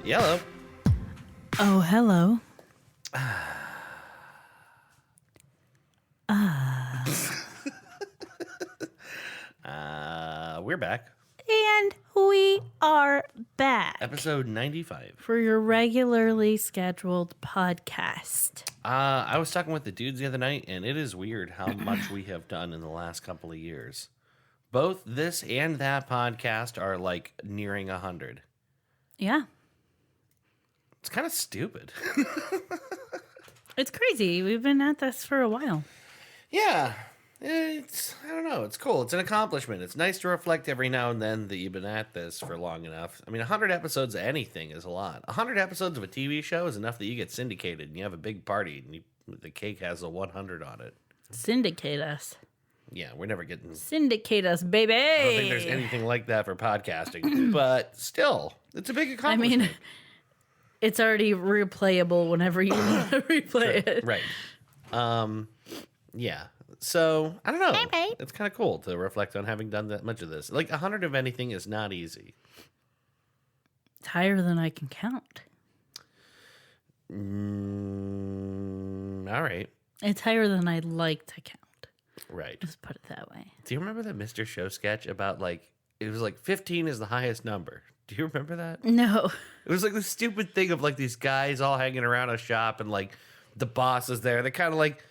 Yellow. Oh, hello. We're back. And we are back Episode 95. for your regularly scheduled podcast. I was talking with the dudes the other night, and it is weird how much we have done in the last couple of years. Both this and that podcast are like nearing 100. Yeah. It's kind of stupid. It's crazy. We've been at this for a while. Yeah. I don't know. It's cool. It's an accomplishment. It's nice to reflect every now and then that you've been at this for long enough. I mean, 100 episodes of anything is a lot. 100 episodes of a TV show is enough that you get syndicated and you have a big party and the cake has a 100 on it. Syndicate us. Yeah, we're never getting... Syndicate us, baby. I don't think there's anything like that for podcasting. But still, it's a big accomplishment. I mean, it's already replayable whenever you want to replay it. Right. Yeah. So, I don't know. Maybe. It's kind of cool to reflect on having done that much of this. Like, 100 of anything is not easy. It's higher than I can count. All right. It's higher than I'd like to count. Right. Just put it that way. Do you remember the Mr. Show sketch about, like, it was like 15 is the highest number? Do you remember that? No. It was like this stupid thing of, like, these guys all hanging around a shop and, like, the boss is there. They're kind of like...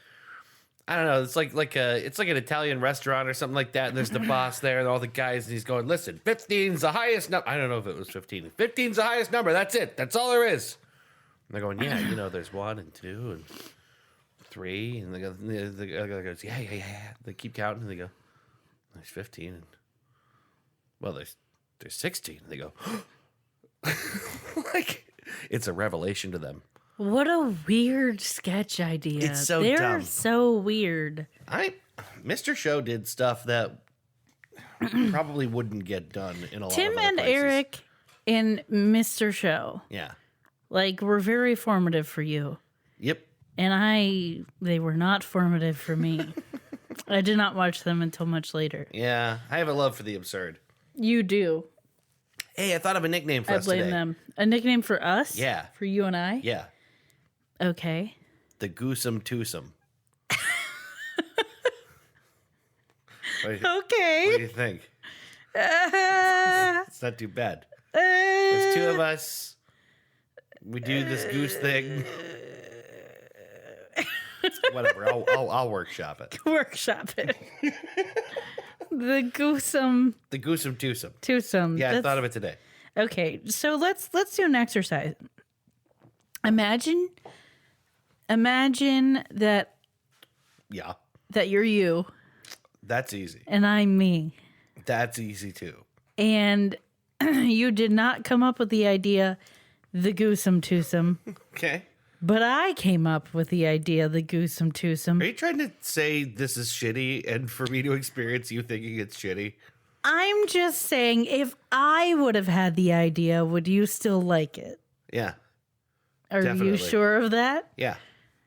I don't know. It's like it's like an Italian restaurant or something like that. And there's the boss there and all the guys, and he's going, "Listen, 15's the highest number." I don't know if it was 15. 15's the highest number. That's it. That's all there is. And they're going, "Yeah, you know, there's 1 and 2 and 3." And the guy goes, "Yeah." They keep counting, and they go, "There's 15." And well, there's 16. And they go, like it's a revelation to them. What a weird sketch idea. It's so They're dumb. so weird. Mr. Show did stuff that probably wouldn't get done in a lot of Tim other and places. Eric in Mr. Show, Yeah. like, were very formative for you. Yep. And they were not formative for me. I did not watch them until much later. Yeah. I have a love for the absurd. You do. Hey, I thought of a nickname for I us blame today. them. A nickname for us? Yeah. For you and I? Yeah. Okay. The Goosum Twosome. What do Okay. you think? It's not too bad. There's 2 of us. We do this goose thing. Whatever. I'll workshop it. Workshop it. The Goosum The Goosum Twosome. Twosome. Yeah, I thought of it today. Okay, so let's do an exercise. Imagine that Yeah. you're you That's easy. and I'm me. That's easy too. And you did not come up with the idea, the Goosum Twosome, Okay. but I came up with the idea, the Goosum Are Twosome. you trying to say this is shitty and for me to experience you thinking it's shitty? I'm just saying, if I would have had the idea, would you still like it? Yeah. Are Definitely. you sure of that? Yeah.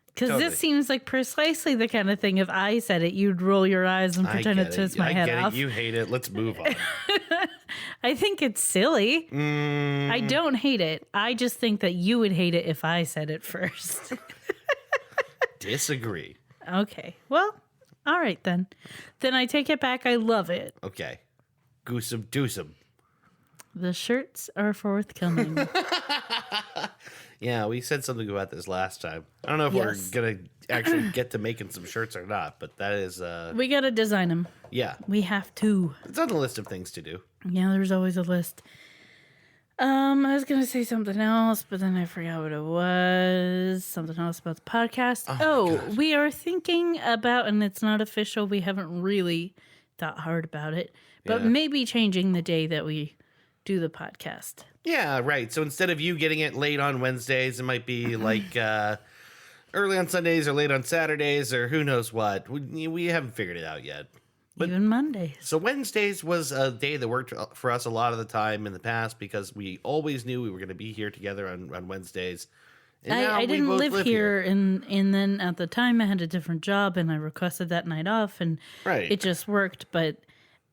Because Totally. this seems like precisely the kind of thing, if I said it, you'd roll your eyes and pretend to twist my head off. You hate it. Let's move on. I think it's silly. I don't hate it. I just think that you would hate it if I said it first. Disagree. Okay. Well, all right then. Then I take it back. I love it. Okay. Goosum Doosum. The shirts are forthcoming. Yeah, we said something about this last time. I don't know if Yes. we're going to actually get to making some shirts or not, but that is, We got to design them. yeah. We have to. It's on the list of things to do. Yeah, there's always a list. I was going to say something else, but then I forgot what it was. Something else about the podcast. Oh, we are thinking about, and it's not official, we haven't really thought hard about it, but Yeah. maybe changing the day that we do the podcast. Yeah, right. So instead of you getting it late on Wednesdays, it might be like early on Sundays or late on Saturdays or who knows what. We haven't figured it out yet. But- Even Mondays. So Wednesdays was a day that worked for us a lot of the time in the past because we always knew we were going to be here together on Wednesdays. And now I we didn't both live here, and then at the time I had a different job, and I requested that night off, and Right. it just worked. But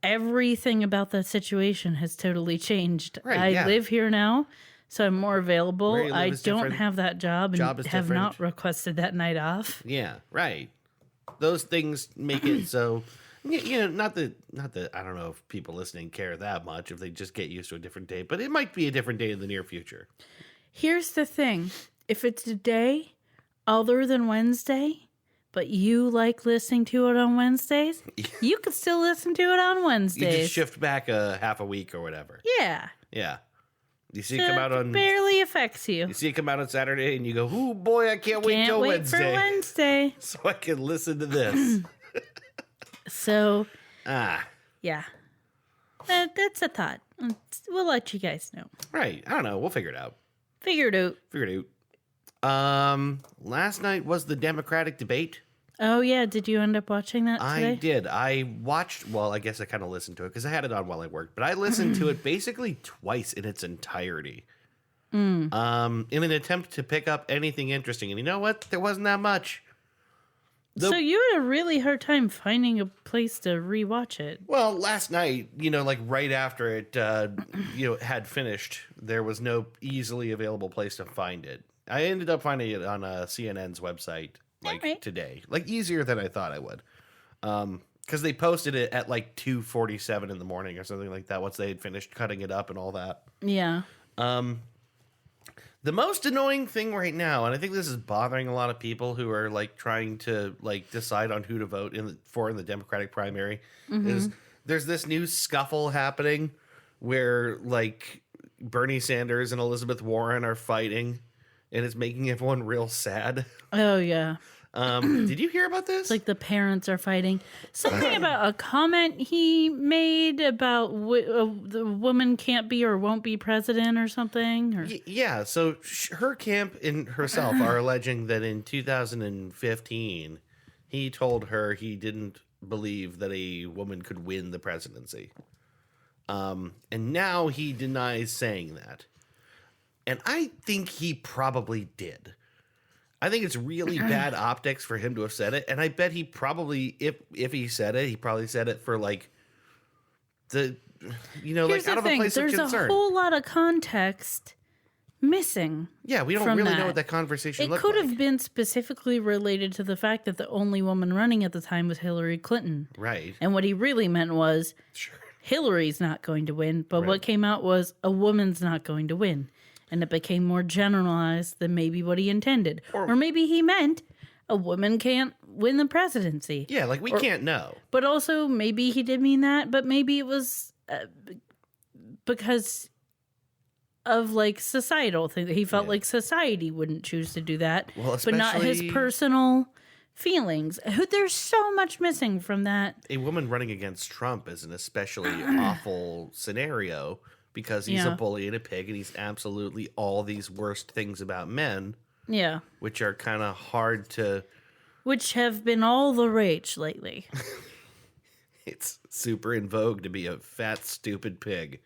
everything about that situation has totally changed. Right, I yeah. live here now, So I'm more available. Where you live I is don't different. have that job and Job is have different. not requested that night off. Yeah, right. Those things make it so. Not that I don't know if people listening care that much if they just get used to a different day, but it might be a different day in the near future. Here's the thing. If it's a day other than Wednesday, but you like listening to it on Wednesdays, you could still listen to it on You Wednesdays. just shift back a half a week or whatever. Yeah. Yeah. You see So it come out it on. barely affects you. You see it come out on Saturday, and you go, "Ooh, boy, I can't wait Can't till wait Wednesday, for Wednesday. so I can listen to this." So, Ah, yeah. That's a thought. We'll let you guys know. right. I don't know. We'll figure it out. Figured out. Last night was the Democratic debate. Oh, yeah. Did you end up watching that today? I did. I watched. Well, I guess I kind of listened to it because I had it on while I worked. But I listened to it basically twice in its entirety. In an attempt to pick up anything interesting, and you know what? There wasn't that much. So you had a really hard time finding a place to rewatch it. Well, last night, like right after it, had finished, there was no easily available place to find it. I ended up finding it on CNN's website today, easier than I thought I would, because they posted it at 2:47 in the morning or something like that. Once they had finished cutting it up and all that. Yeah. The most annoying thing right now, and I think this is bothering a lot of people who are trying to decide on who to vote in the Democratic primary, is there's this new scuffle happening where Bernie Sanders and Elizabeth Warren are fighting, and it's making everyone real sad. Oh, yeah. Did you hear about this? It's the parents are fighting. Something about a comment he made about the woman can't be or won't be president or something. Or... Yeah, so her camp and herself are alleging that in 2015, he told her he didn't believe that a woman could win the presidency. And now he denies saying that. And I think he probably did. I think it's really bad optics for him to have said it, and I bet he probably, if he said it, he probably said it for out of a place of concern. There's a whole lot of context missing. Yeah, we don't really know what that conversation looked like. It could have been specifically related to the fact that the only woman running at the time was Hillary Clinton. Right. And what he really meant was Hillary's not going to win, but what came out was a woman's not going to win. And it became more generalized than maybe what he intended. Or maybe he meant a woman can't win the presidency. Yeah, we can't know. But also, maybe he did mean that, but maybe it was because of societal thing. He felt like society wouldn't choose to do that, but not his personal feelings. There's so much missing from that. A woman running against Trump is an especially awful scenario. Because he's a bully and a pig, and he's absolutely all these worst things about men. Yeah. Which are kind of hard to... Which have been all the rage lately. It's super in vogue to be a fat, stupid pig.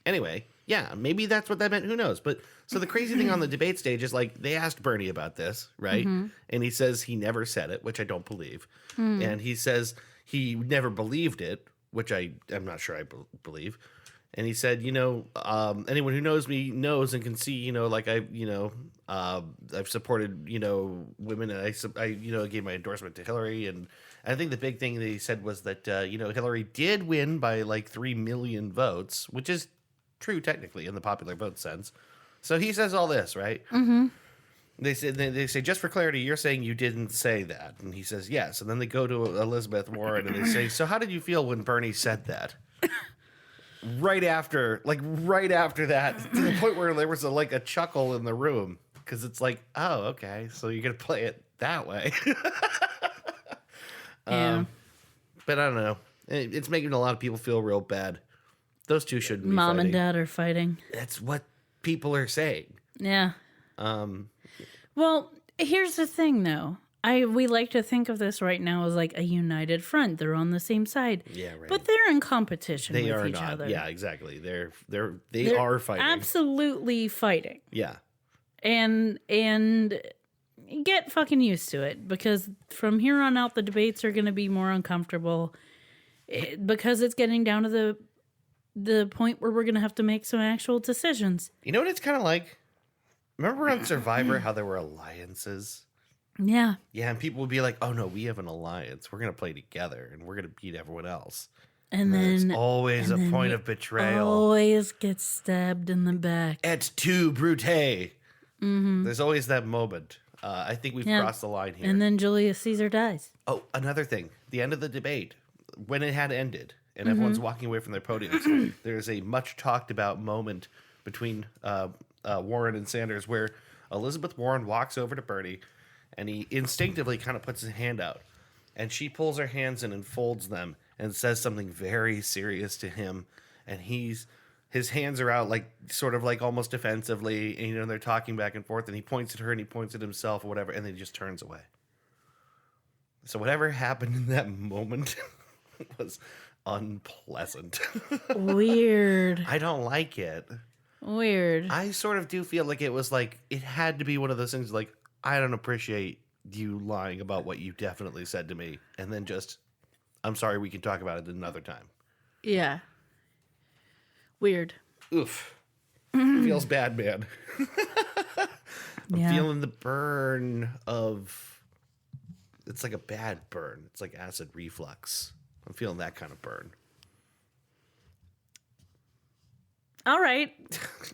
Anyway, yeah, maybe that's what that meant. Who knows? But so the crazy thing on the debate stage is they asked Bernie about this, right? Mm-hmm. And he says he never said it, which I don't believe. And he says he never believed it, which I'm not sure I believe. And he said, anyone who knows me knows and can see, I've supported, women, and I gave my endorsement to Hillary. And I think the big thing that he said was that, Hillary did win by 3 million votes, which is true technically in the popular vote sense. So he says all this, right? Mm-hmm. They say, just for clarity, you're saying you didn't say that. And he says, yes. And then they go to Elizabeth Warren and they say, so how did you feel when Bernie said that? right after that, to the point where there was a chuckle in the room. Because it's oh, okay, so you're going to play it that way. Yeah. But I don't know. It's making a lot of people feel real bad. Those two shouldn't be Mom fighting. and Dad are fighting. That's what people are saying. Yeah. Well, here's the thing, though. We like to think of this right now as a united front. They're on the same side. Yeah, right. But they're in competition They with are each not. other. Yeah, exactly. They They're are fighting. Absolutely fighting. Yeah. And get fucking used to it, because from here on out the debates are going to be more uncomfortable because it's getting down to the point where we're going to have to make some actual decisions. You know what it's kind of like? Remember on Survivor how there were alliances? Yeah. Yeah, and people would be like, oh no, we have an alliance. We're going to play together and we're going to beat everyone else. And then it's always a point of betrayal. Always gets stabbed in the back. Et tu, Brute. Mm-hmm. There's always that moment. I think we've crossed the line here. And then Julius Caesar dies. Oh, another thing. The end of the debate, when it had ended and everyone's walking away from their podiums, there's a much talked about moment between Warren and Sanders where Elizabeth Warren walks over to Bernie and he instinctively kind of puts his hand out. And she pulls her hands in and folds them and says something very serious to him. And his hands are out, like sort of like almost defensively. And, you know, they're talking back and forth. And he points at her and he points at himself or whatever. And then he just turns away. So whatever happened in that moment was unpleasant. Weird. I don't like it. Weird. I sort of do feel like it was like, it had to be one of those things like, I don't appreciate you lying about what you definitely said to me. And then just, I'm sorry, we can talk about it another time. Yeah. Weird. Oof. Feels bad, man. I'm Yeah. feeling the burn of, it's like a bad burn. It's like acid reflux. I'm feeling that kind of burn. All right.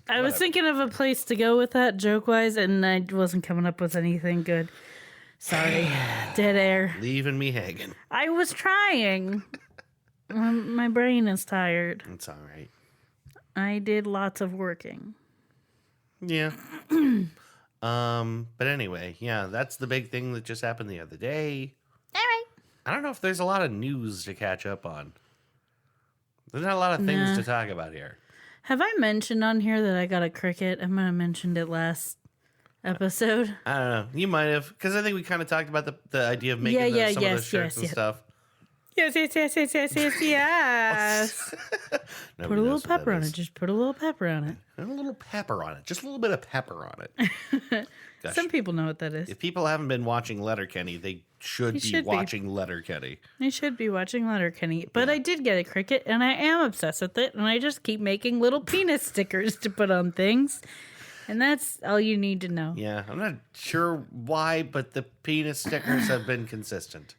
I was thinking of a place to go with that joke-wise, and I wasn't coming up with anything good. Sorry. Dead air. Leaving me hanging. I was trying. My brain is tired. It's all right. I did lots of working. Yeah. But anyway, yeah, that's the big thing that just happened the other day. All right. I don't know if there's a lot of news to catch up on. There's not a lot of things to talk about here. Have I mentioned on here that I got a cricket? I might have mentioned it last episode. I don't know. You might have, because I think we kind of talked about the idea of making some of those shirts and stuff. Yes. Put a little pepper on it. Just put a little pepper on it. A little pepper on it. Just a little bit of pepper on it. Gosh. Some people know what that is. If people haven't been watching Letterkenny, they should be watching Letterkenny. They should be watching Letterkenny. But I did get a cricket, and I am obsessed with it, and I just keep making little penis stickers to put on things. And that's all you need to know. Yeah, I'm not sure why, but the penis stickers have been consistent.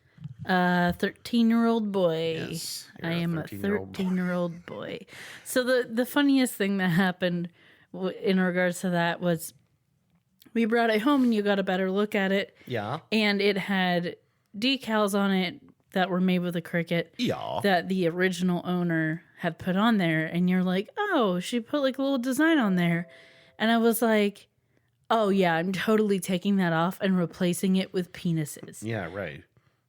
13-year-old boy. Yes, I am a 13-year-old boy. So the funniest thing that happened in regards to that was we brought it home and you got a better look at it. Yeah. And it had decals on it that were made with a cricket. Yeah. That the original owner had put on there. And you're like, oh, she put like a little design on there. And I was like, oh yeah, I'm totally taking that off and replacing it with penises. Yeah, right.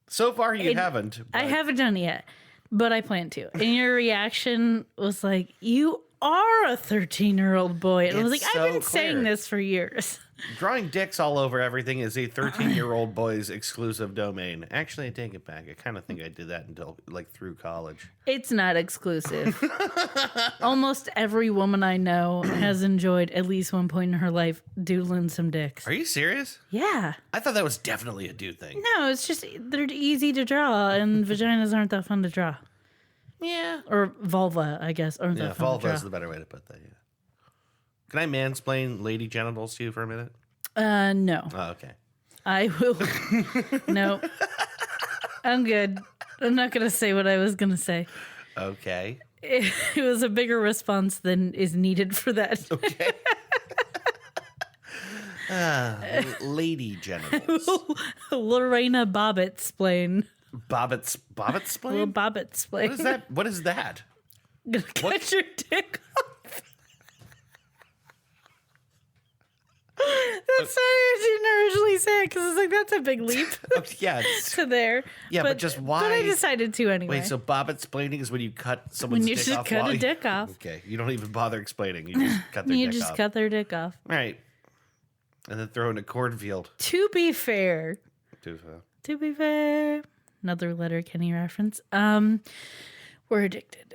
So far you haven't. I haven't done it yet, but I plan to. And your reaction was like, you are a 13-year-old boy. And I was like, I've been saying this for years. Drawing dicks all over everything is a 13-year-old boy's exclusive domain. Actually, I take it back. I kind of think I did that until like through college. It's not exclusive. Almost every woman I know has enjoyed at least one point in her life doodling some dicks. Are you serious? Yeah. I thought that was definitely a dude thing. No, it's just they're easy to draw, and vaginas aren't that fun to draw. Yeah. Or vulva, I guess. Aren't that fun vulva to is draw. the better way to put that, yeah. Can I mansplain lady genitals to you for a minute? No. Oh, okay. I will. No. I'm good. I'm not going to say what I was going to say. Okay. It was a bigger response than is needed for that. Okay. Lady genitals. Lorena Bobbitt splain. Bobbit's Little splain? Bobbitt splain. What is that? What is that? Gonna cut your dick off. That's why I didn't originally say it, because I was like, that's a big leap Yeah. to there. Yeah, but just why? But I decided to anyway. Wait, so Bobbit splaining is when you cut someone's when you dick just off? cut a dick off. Okay, you don't even bother explaining. You just cut their You dick just off. cut their dick off. All right. And then throw in a cornfield. To be fair, another Letterkenny reference. We're addicted.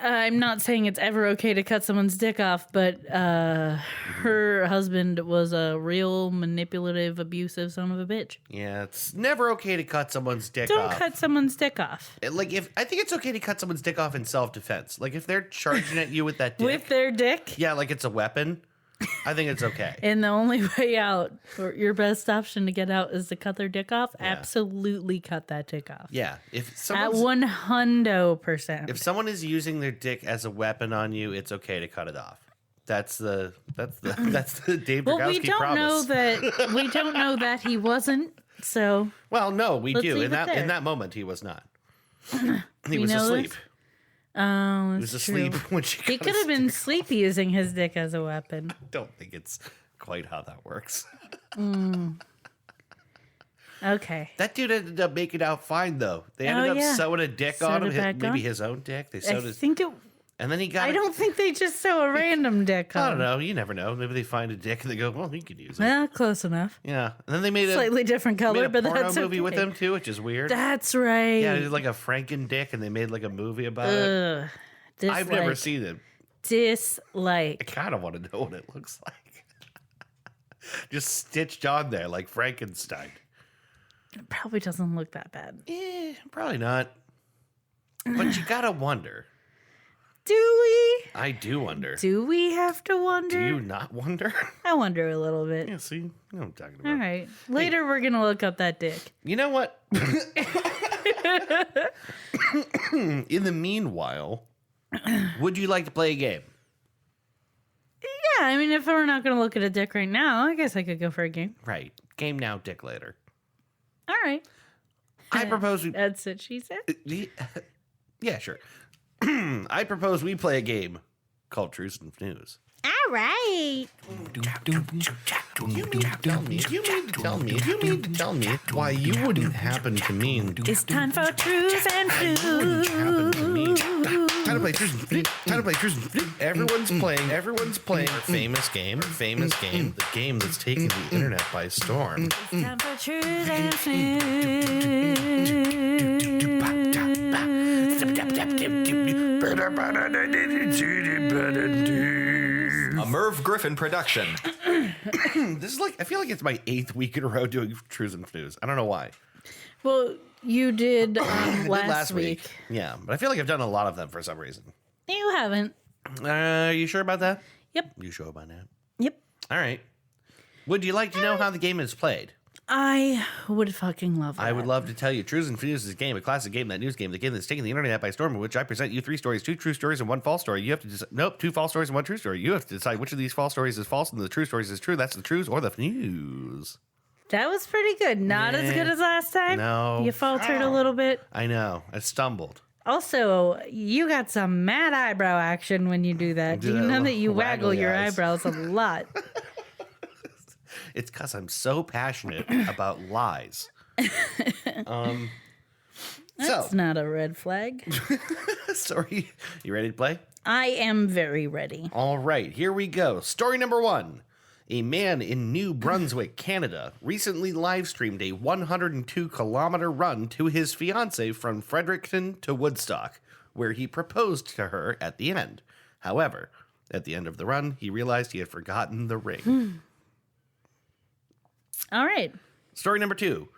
I'm not saying it's ever okay to cut someone's dick off, but her husband was a real manipulative, abusive son of a bitch. Yeah, it's never okay to cut someone's dick Don't off. cut someone's dick off. Like, I think it's okay to cut someone's dick off in self-defense. Like, if they're charging at you with that dick. With their dick? Yeah, like it's a weapon. I think it's okay. And the only way out, or your best option to get out, is to cut their dick off. Yeah. Absolutely cut that dick off. Yeah, if At someone's 100%. if someone is using their dick as a weapon on you, it's okay to cut it off. That's the Dave Well, Brzezowski we don't promise. know that we don't know that he wasn't. So Well, no, we Let's do. leave In it that there. in that moment, he was not. He We was know asleep. this? He was that's asleep true. when she. He cut could his have been dick. sleepy using his dick as a weapon. Don't think it's quite how that works. Okay. That dude ended up making out fine, though. They ended up yeah. sewing a dick Sewed on him, it back maybe on? his own dick. They I sewed his, think it. and then he got. I don't think they just sew a random dick on. I don't know. You never know. Maybe they find a dick and they go, "Well, he could use it." Well, close enough. Yeah, and then they made a Slightly different made color, a but porno that's movie with okay. him too, which is weird. That's right. Yeah, they did like a Franken dick, and they made like a movie about it. Ugh. Dislike. I've never seen it. I Dislike. kind of want to know what it looks like. Just stitched on there like Frankenstein. It probably doesn't look that bad. Probably not. But you gotta wonder. Do we? I do wonder. Do we have to wonder? Do you not wonder? I wonder a little bit. Yeah, see? You know what I'm talking about. All right. Later, we're going to look up that dick. You know what? In the meanwhile, would you like to play a game? Yeah, I mean, if we're not going to look at a dick right now, I guess I could go for a game. Right. Game now, dick later. All right. I propose we... That's what she said. Yeah, sure. I propose we play a game called Truth and News. All right. You mean to tell me why you wouldn't happen to mean It's time for truth and happen to me. news. Time to play Truth and News. Everyone's playing a famous game, the game that's taken the internet by storm. It's time for truth and A Merv Griffin production. This is like, I feel like it's my 8th week in a row doing Truth and News. I don't know why. Well, you did I did last week. Yeah, but I feel like I've done a lot of them for some reason. You haven't. You sure about that? Yep. You sure about that? Yep. All right. Would you like to know how the game is played? I would fucking love that. I would love to tell you. Truths and News is a game, a classic game, that news game, the game that's taking the internet by storm, in which I present you 3 stories, 2 true stories, and 1 false story. You have to decide, nope, 2 false stories and 1 true story. You have to decide which of these false stories is false and the true stories is true. That's the truth or the news. That was pretty good. Not as good as last time. No. You faltered a little bit. I know. I stumbled. Also, you got some mad eyebrow action when you do that. Do you know that you waggle your eyes. eyebrows a lot? It's because I'm so passionate about lies. That's not a red flag. Sorry. You ready to play? I am very ready. All right, here we go. Story number 1. A man in New Brunswick, Canada, recently live streamed a 102-kilometer run to his fiancée from Fredericton to Woodstock, where he proposed to her at the end. However, at the end of the run, he realized he had forgotten the ring. All right. Story number 2.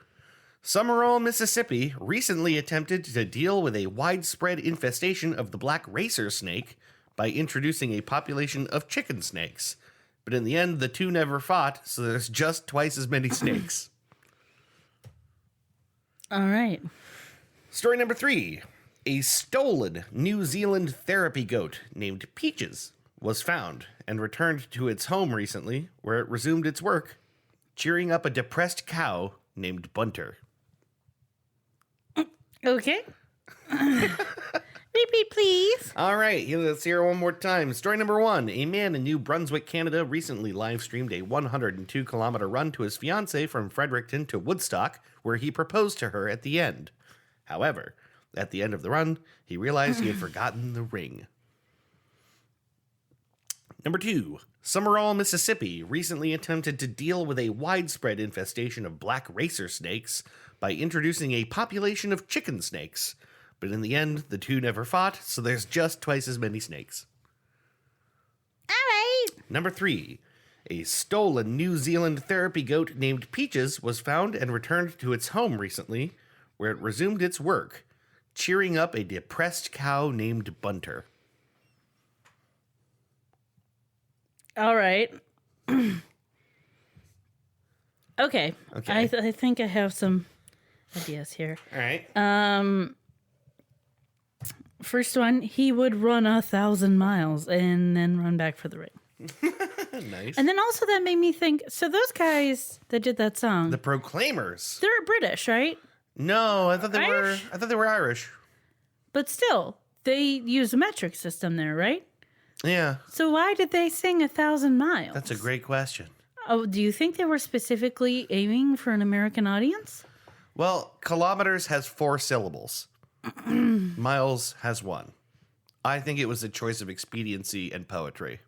Summerall, Mississippi recently attempted to deal with a widespread infestation of the black racer snake by introducing a population of chicken snakes. But in the end, the two never fought, so there's just twice as many snakes. All right. Story number 3. A stolen New Zealand therapy goat named Peaches was found and returned to its home recently, where it resumed its work, cheering up a depressed cow named Bunter. Okay. Repeat, please. All right, let's hear it one more time. Story number 1. A man in New Brunswick, Canada recently live-streamed a 102-kilometer run to his fiancée from Fredericton to Woodstock, where he proposed to her at the end. However, at the end of the run, he realized he had forgotten the ring. Number 2. Summerall, Mississippi recently attempted to deal with a widespread infestation of black racer snakes by introducing a population of chicken snakes. But in the end, the two never fought, so there's just twice as many snakes. All right. Number 3. A stolen New Zealand therapy goat named Peaches was found and returned to its home recently, where it resumed its work, cheering up a depressed cow named Bunter. All right. Okay. I think I have some ideas here. All right. First one, he would run 1,000 miles and then run back for the ring. Nice. And then also that made me think, so those guys that did that song, The Proclaimers. they're British, right? No, I thought they Irish? were Irish. But still, they use a metric system there, right? Yeah, So why did they sing 1,000 miles? that's a great question. Oh, do you think they were specifically aiming for an American audience? Well, kilometers has 4 syllables. Miles has 1. I think it was a choice of expediency and poetry.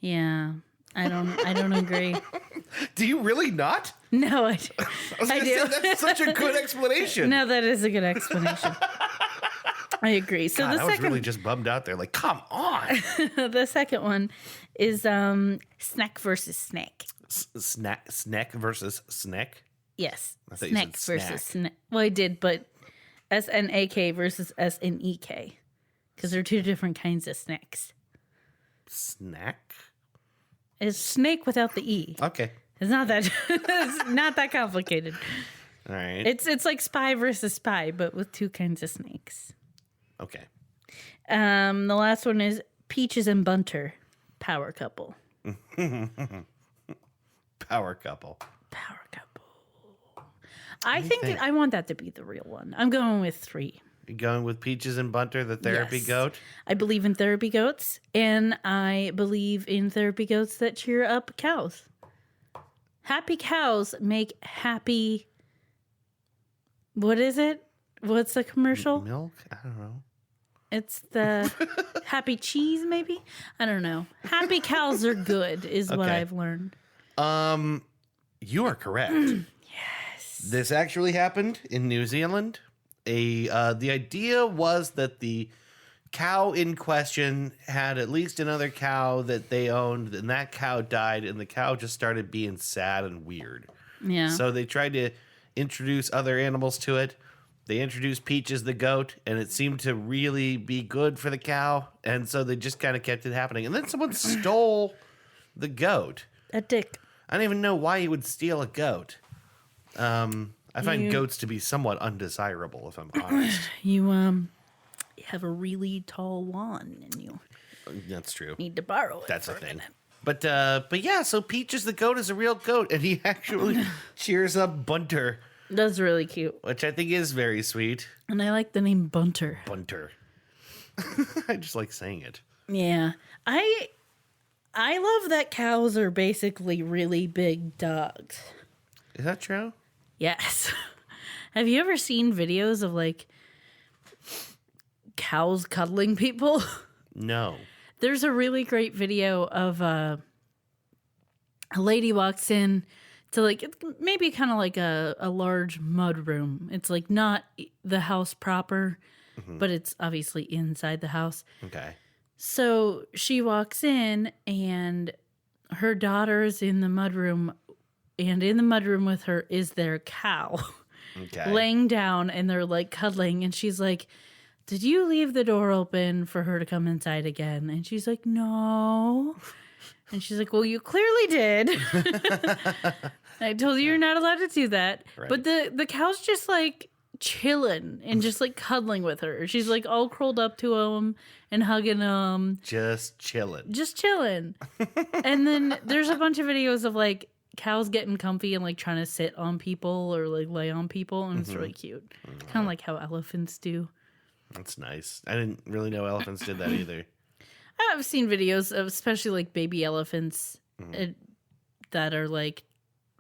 Yeah, I don't agree. Do you really not? No, I was gonna do. say, that's such a good explanation. No, that is a good explanation. I agree. So God, the I was second, really just bummed out there. Like, come on. the second one is snack versus snake. Snack versus snack. Yes, I thought you snack said versus snack. snack. Well, I did, but SNAK versus SNEK because they're two different kinds of snacks. Snack. It's snake without the E. Okay. It's not that. It's not that complicated. All right. It's like spy versus spy, but with two kinds of snakes. Okay. The last one is Peaches and Bunter, power couple. Power couple. Power couple. I think I want that to be the real one. I'm going with 3. You going with Peaches and Bunter, the therapy Yes. goat? I believe in therapy goats, and I believe in therapy goats that cheer up cows. Happy cows make happy. What is it? What's the commercial? Milk? I don't know. It's the happy cheese, maybe? I don't know. Happy cows are good, is what Okay. I've learned. You are correct. Yes. This actually happened in New Zealand. The idea was that the cow in question had at least another cow that they owned, and that cow died, and the cow just started being sad and weird. Yeah. So they tried to introduce other animals to it. They introduced Peaches the goat, and it seemed to really be good for the cow, and so they just kind of kept it happening. And then someone stole the goat. A dick. I don't even know why he would steal a goat. I find goats to be somewhat undesirable, if I'm honest. You have a really tall lawn and you That's true. need to borrow it. That's a for thing. minute. But yeah, so Peaches the goat is a real goat, and he actually cheers up Bunter, That's really cute. which I think is very sweet. And I like the name Bunter. Bunter. I just like saying it. Yeah. I love that cows are basically really big dogs. Is that true? Yes. Have you ever seen videos of like cows cuddling people? No. There's a really great video of a lady walks in to like maybe kind of like a large mud room. It's like not the house proper, but it's obviously inside the house. Okay. So she walks in and her daughter's in the mudroom, and in the mudroom with her is their cow Okay. laying down, and they're like cuddling, and she's like, "Did you leave the door open for her to come inside again?" And she's like, "No." And she's like, "Well, you clearly did." I told you you're not allowed to do that. Right. But the cow's just like chilling and just like cuddling with her. She's like all curled up to him and hugging him. Just chilling. Just chilling. And then there's a bunch of videos of like cows getting comfy and like trying to sit on people or like lay on people, and it's really cute. Kind of like how elephants do. That's nice. I didn't really know elephants did that either. I've seen videos of especially like baby elephants that are like,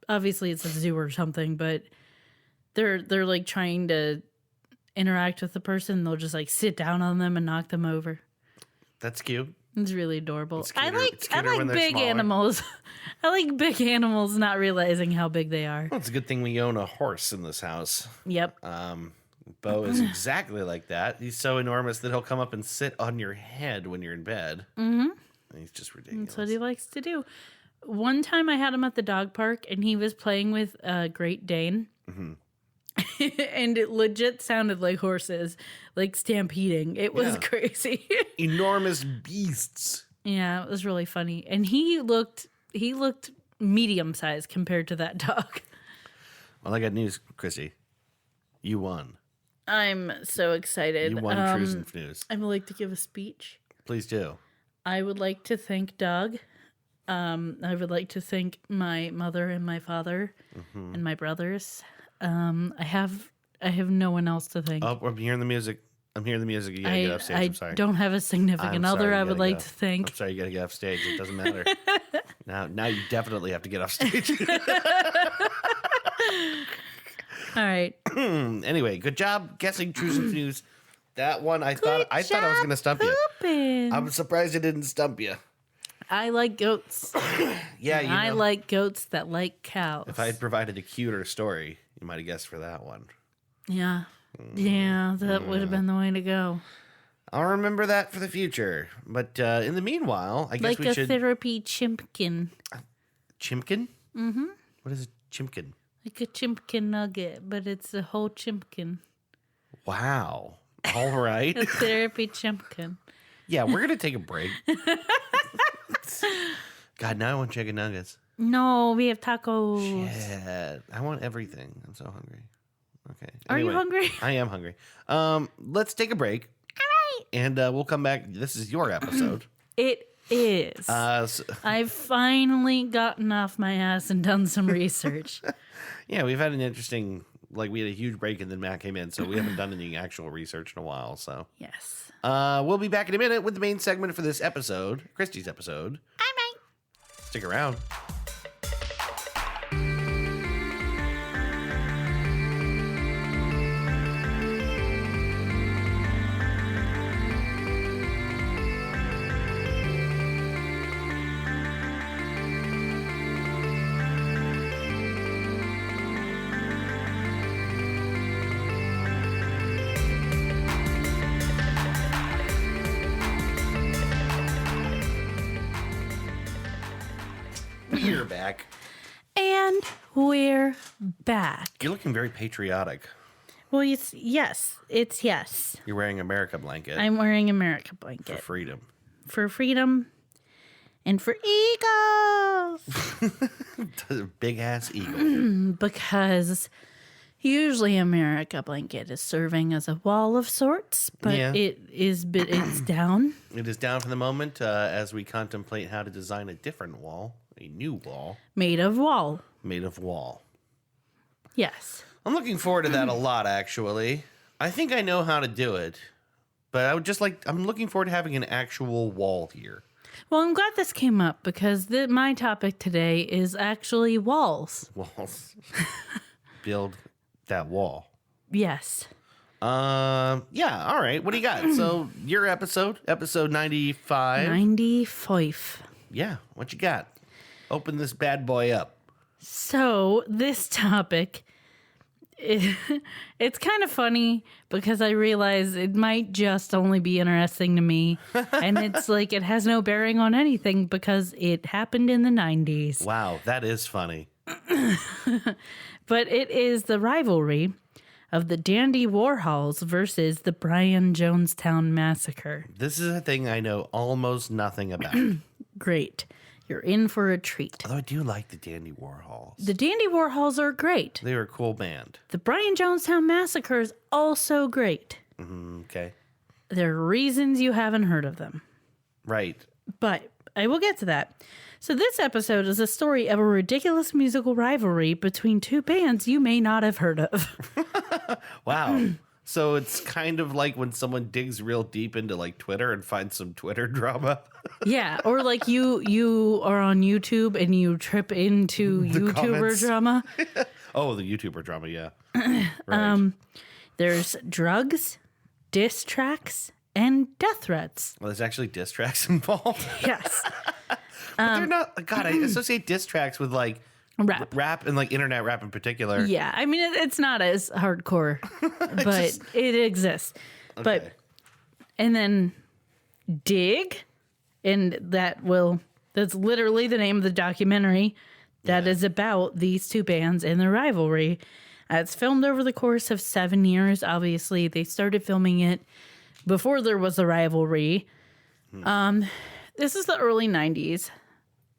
obviously it's a zoo or something, but they're like trying to interact with the person. They'll just like sit down on them and knock them over. That's cute. It's really adorable. It's I cuter when like they're big smaller. animals. I like big animals not realizing how big they are. Well, it's a good thing we own a horse in this house. Yep. Bo is exactly like that. He's so enormous that he'll come up and sit on your head when you're in bed. Mm-hmm. He's just ridiculous. That's what he likes to do. One time I had him at the dog park and he was playing with a Great Dane. Mm-hmm. And it legit sounded like horses, like stampeding. It was crazy. Enormous beasts. Yeah, it was really funny. And he looked medium sized compared to that dog. Well, I got news, Chrissy. You won. I'm so excited. You won Trues and News. I would like to give a speech. Please do. I would like to thank Doug. I would like to thank my mother and my father and my brothers. I have no one else to thank. Oh, I'm hearing the music. You gotta get off stage. I'm sorry. I don't have a significant I'm other sorry, I you would gotta like go. to thank. I'm sorry, you gotta get off stage. It doesn't matter. Now you definitely have to get off stage. All right. Anyway, good job guessing Trues and News. That one, I thought I was gonna stump you. Pooping. I'm surprised it didn't stump you. I like goats. Yeah, I like goats that like cows. If I had provided a cuter story, you might have guessed for that one. Yeah. Yeah, that would have been the way to go. I'll remember that for the future. But in the meanwhile, I guess Like we a should. therapy chimpkin. Chimkin? Mm-hmm. What is a chimkin? Like a chimpkin nugget, but it's a whole chimpkin. Wow. All right. A therapy chimpkin. Yeah, we're gonna take a break. God, now I want chicken nuggets. No, we have tacos. Yeah, I want everything. I'm so hungry. Okay. Are you Anyway, hungry? I am hungry. Let's take a break. All right. And we'll come back. This is your episode. It is. I've finally gotten off my ass and done some research. Yeah, we've had an interesting, we had a huge break and then Matt came in, so we haven't done any actual research in a while. So Yes. we'll be back in a minute with the main segment for this episode, Christy's episode. All right. Stick around. We're back. And we're back. You're looking very patriotic. Well, it's yes. You're wearing America blanket I'm wearing America for blanket freedom. for freedom and for eagles. Big ass eagle. Because usually America blanket is serving as a wall of sorts, but Yeah. it's down. It is down for the moment as we contemplate how to design a different wall, a new wall Made of wall. made of wall. Yes. I'm looking forward to that a lot, actually. I think I know how to do it, but I'm looking forward to having an actual wall here. Well, I'm glad this came up because my topic today is actually walls. Walls. Build that wall. Yes. Yeah, all right. What do you got? So, your episode 95. 95. Yeah, what you got? Open this bad boy up. So this topic, it's kind of funny because I realize it might just only be interesting to me. And it's like it has no bearing on anything because it happened in the 90s. Wow, that is funny. But it is the rivalry of the Dandy Warhols versus the Brian Jonestown Massacre. This is a thing I know almost nothing about. Great. You're in for a treat. Although I do like the Dandy Warhols. The Dandy Warhols are great. They were a cool band. The Brian Jonestown Massacre is also great. Okay. There are reasons you haven't heard of them. Right. But I will get to that. So this episode is a story of a ridiculous musical rivalry between two bands you may not have heard of. Wow. So it's kind of like when someone digs real deep into Twitter and finds some Twitter drama. Yeah, or like you are on YouTube and you trip into YouTuber comments. drama. Oh, the YouTuber drama, yeah. Right. There's drugs, diss tracks, and death threats. Well, there's actually diss tracks involved. Yes. But they're not. God, I associate diss tracks with like Rap and like internet rap in particular. Yeah, I mean it's not as hardcore, but it exists. Okay. But and then Dig, and that's literally the name of the documentary that is about these two bands and their rivalry. It's filmed over the course of 7 years. Obviously, they started filming it before there was a rivalry. This is the early 90s.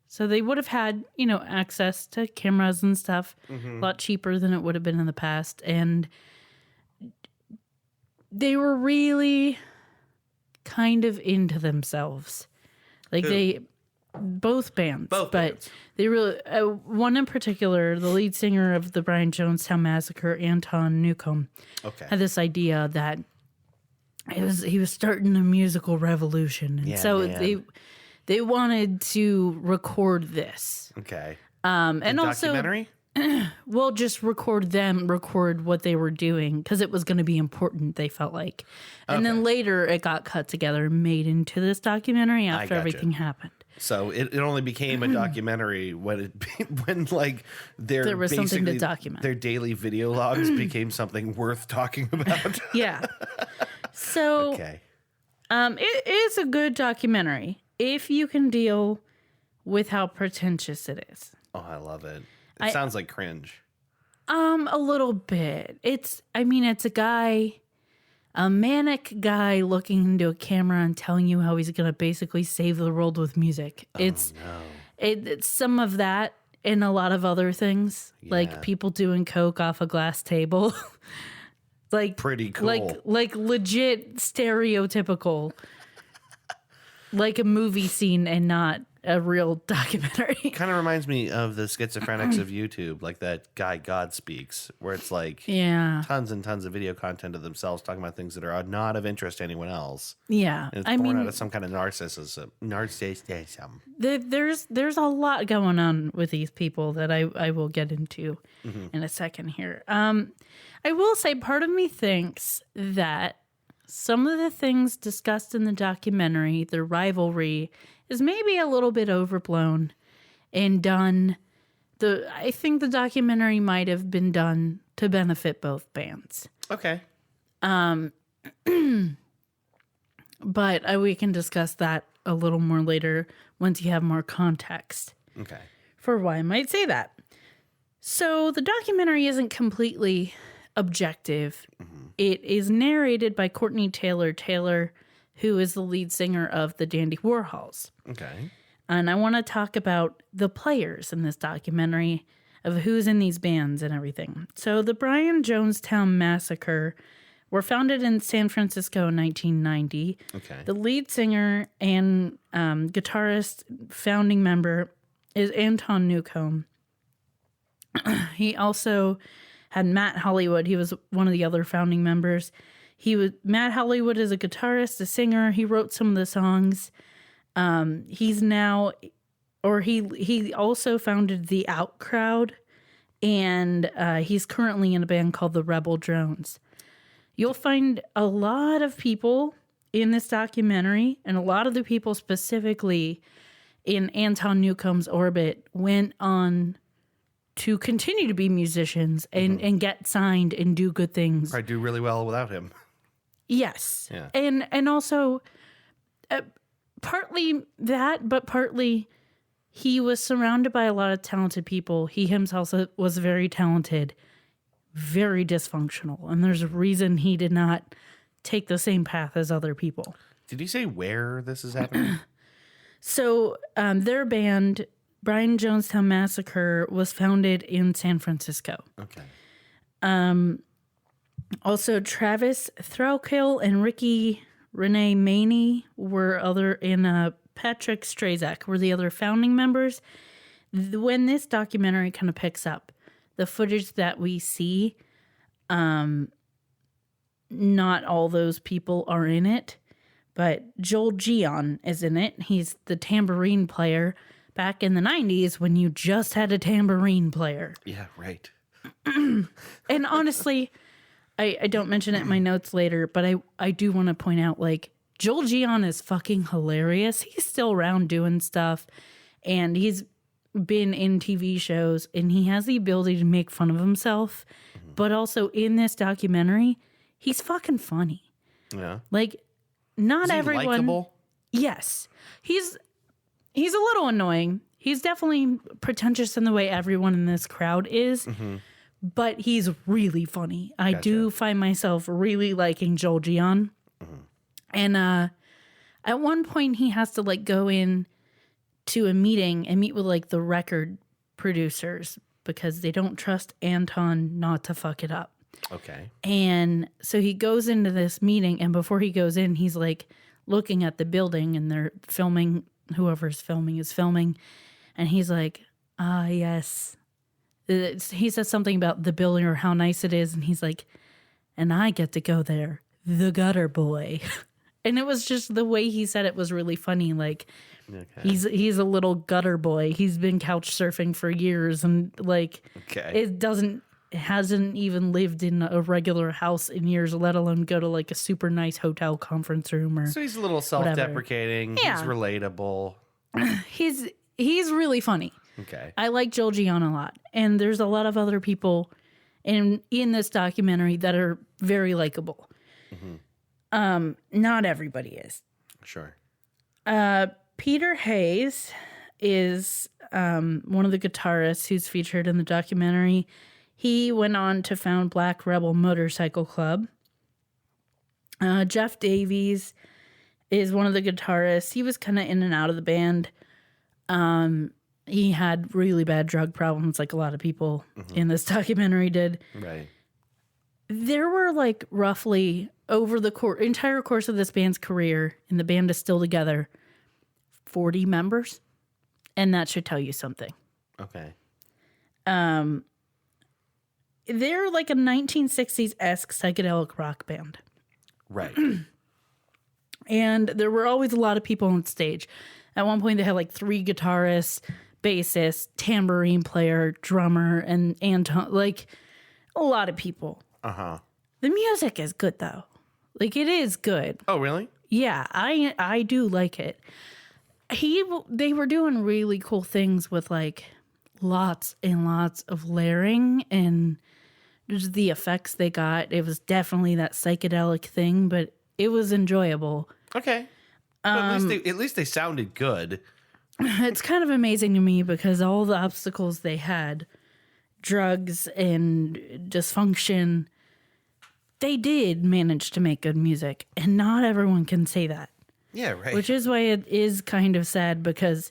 So they would have had, access to cameras and stuff a lot cheaper than it would have been in the past. And they were really kind of into themselves. Like both bands. They really, one in particular, the lead singer of the Brian Jonestown Massacre, Anton Newcomb, had this idea that he was starting a musical revolution. And they wanted to record this. Okay. And also, documentary? Well, just record what they were doing because it was going to be important, they felt like. And then later it got cut together and made into this documentary after everything happened. So it only became a documentary when like there was something to document. Their daily video logs became something worth talking about. Yeah. So it is a good documentary if you can deal with how pretentious it is. Oh, I love it. It sounds like cringe. A little bit. It's a manic guy looking into a camera and telling you how he's going to basically save the world with music. It's some of that and a lot of other things, like people doing coke off a glass table. Like pretty cool. Like legit stereotypical. Like a movie scene and not a real documentary. Kind of reminds me of the schizophrenics of YouTube, like that guy God Speaks, where it's like tons and tons of video content of themselves talking about things that are not of interest to anyone else. Yeah. And it's born out of some kind of narcissism. There's a lot going on with these people that I will get into in a second here. I will say part of me thinks that some of the things discussed in the documentary, the rivalry, is maybe a little bit overblown and done. I think the documentary might have been done to benefit both bands. Okay. But we can discuss that a little more later once you have more context. Okay. For why I might say that. So the documentary isn't completely objective. It is narrated by Courtney Taylor, who is the lead singer of the Dandy Warhols. Okay. And I want to talk about the players in this documentary of who's in these bands and everything. So the Brian Jonestown Massacre were founded in San Francisco in 1990. Okay. The lead singer and guitarist founding member is Anton Newcomb. He also had Matt Hollywood. He was one of the other founding members. Matt Hollywood is a guitarist, a singer. He wrote some of the songs. He also founded the Out Crowd, and he's currently in a band called the Rebel Drones. You'll find a lot of people in this documentary, and a lot of the people specifically in Anton Newcomb's orbit went on to continue to be musicians and get signed and do good things. Probably do really well without him. Yes. Yeah. And also partly that, but partly he was surrounded by a lot of talented people. He himself was very talented, very dysfunctional. And there's a reason he did not take the same path as other people. Did you say where this is happening? So their band, Brian Jonestown Massacre, was founded in San Francisco. Okay. Also, Travis Threlkill and Ricky Renee Maney and Patrick Strazak were the other founding members. When this documentary kind of picks up, the footage that we see, not all those people are in it, but Joel Gion is in it. He's the tambourine player back in the 90s when you just had a tambourine player. Yeah, right. And honestly, I don't mention it in my notes later, but I do want to point out, like, Joel Gian is fucking hilarious. He's still around doing stuff, and he's been in TV shows, and he has the ability to make fun of himself. But also in this documentary, he's fucking funny. Yeah. Like, not Is he everyone. likable? Yes, he's a little annoying. He's definitely pretentious in the way everyone in this crowd is, but he's really funny. I do find myself really liking Joel Gian. And at one point he has to like go in to a meeting and meet with like the record producers because they don't trust Anton not to fuck it up. Okay. And so he goes into this meeting, and before he goes in, he's like looking at the building, and they're filming, whoever's filming is filming. And he's like, yes. He says something about the building or how nice it is. And he's like, and I get to go there, the gutter boy. And it was just the way he said it was really funny. Like, he's a little gutter boy. He's been couch surfing for years, and like, it hasn't even lived in a regular house in years, let alone go to like a super nice hotel conference room or. So he's a little self-deprecating. Yeah. He's relatable. He's really funny. Okay. I like Joel Gian a lot, and there's a lot of other people in this documentary that are very likable. Not everybody is. Sure. Peter Hayes is one of the guitarists who's featured in the documentary. He went on to found Black Rebel Motorcycle Club. Jeff Davies is one of the guitarists. He was kind of in and out of the band. He had really bad drug problems, like a lot of people in this documentary did. Right. There were like roughly over the entire course of this band's career, and the band is still together, 40 members, and that should tell you something. Okay. They're like a 1960s-esque psychedelic rock band. Right. And there were always a lot of people on stage. At one point, they had like 3 guitarists, bassist, tambourine player, drummer, and Anton, like a lot of people. The music is good though. Like, it is good. Oh, really? Yeah, I do like it. They were doing really cool things with like lots and lots of layering and just the effects they got. It was definitely that psychedelic thing, but it was enjoyable. Okay. But at least they sounded good. It's kind of amazing to me because all the obstacles they had, drugs and dysfunction, they did manage to make good music, and not everyone can say that. Yeah, right. Which is why it is kind of sad, because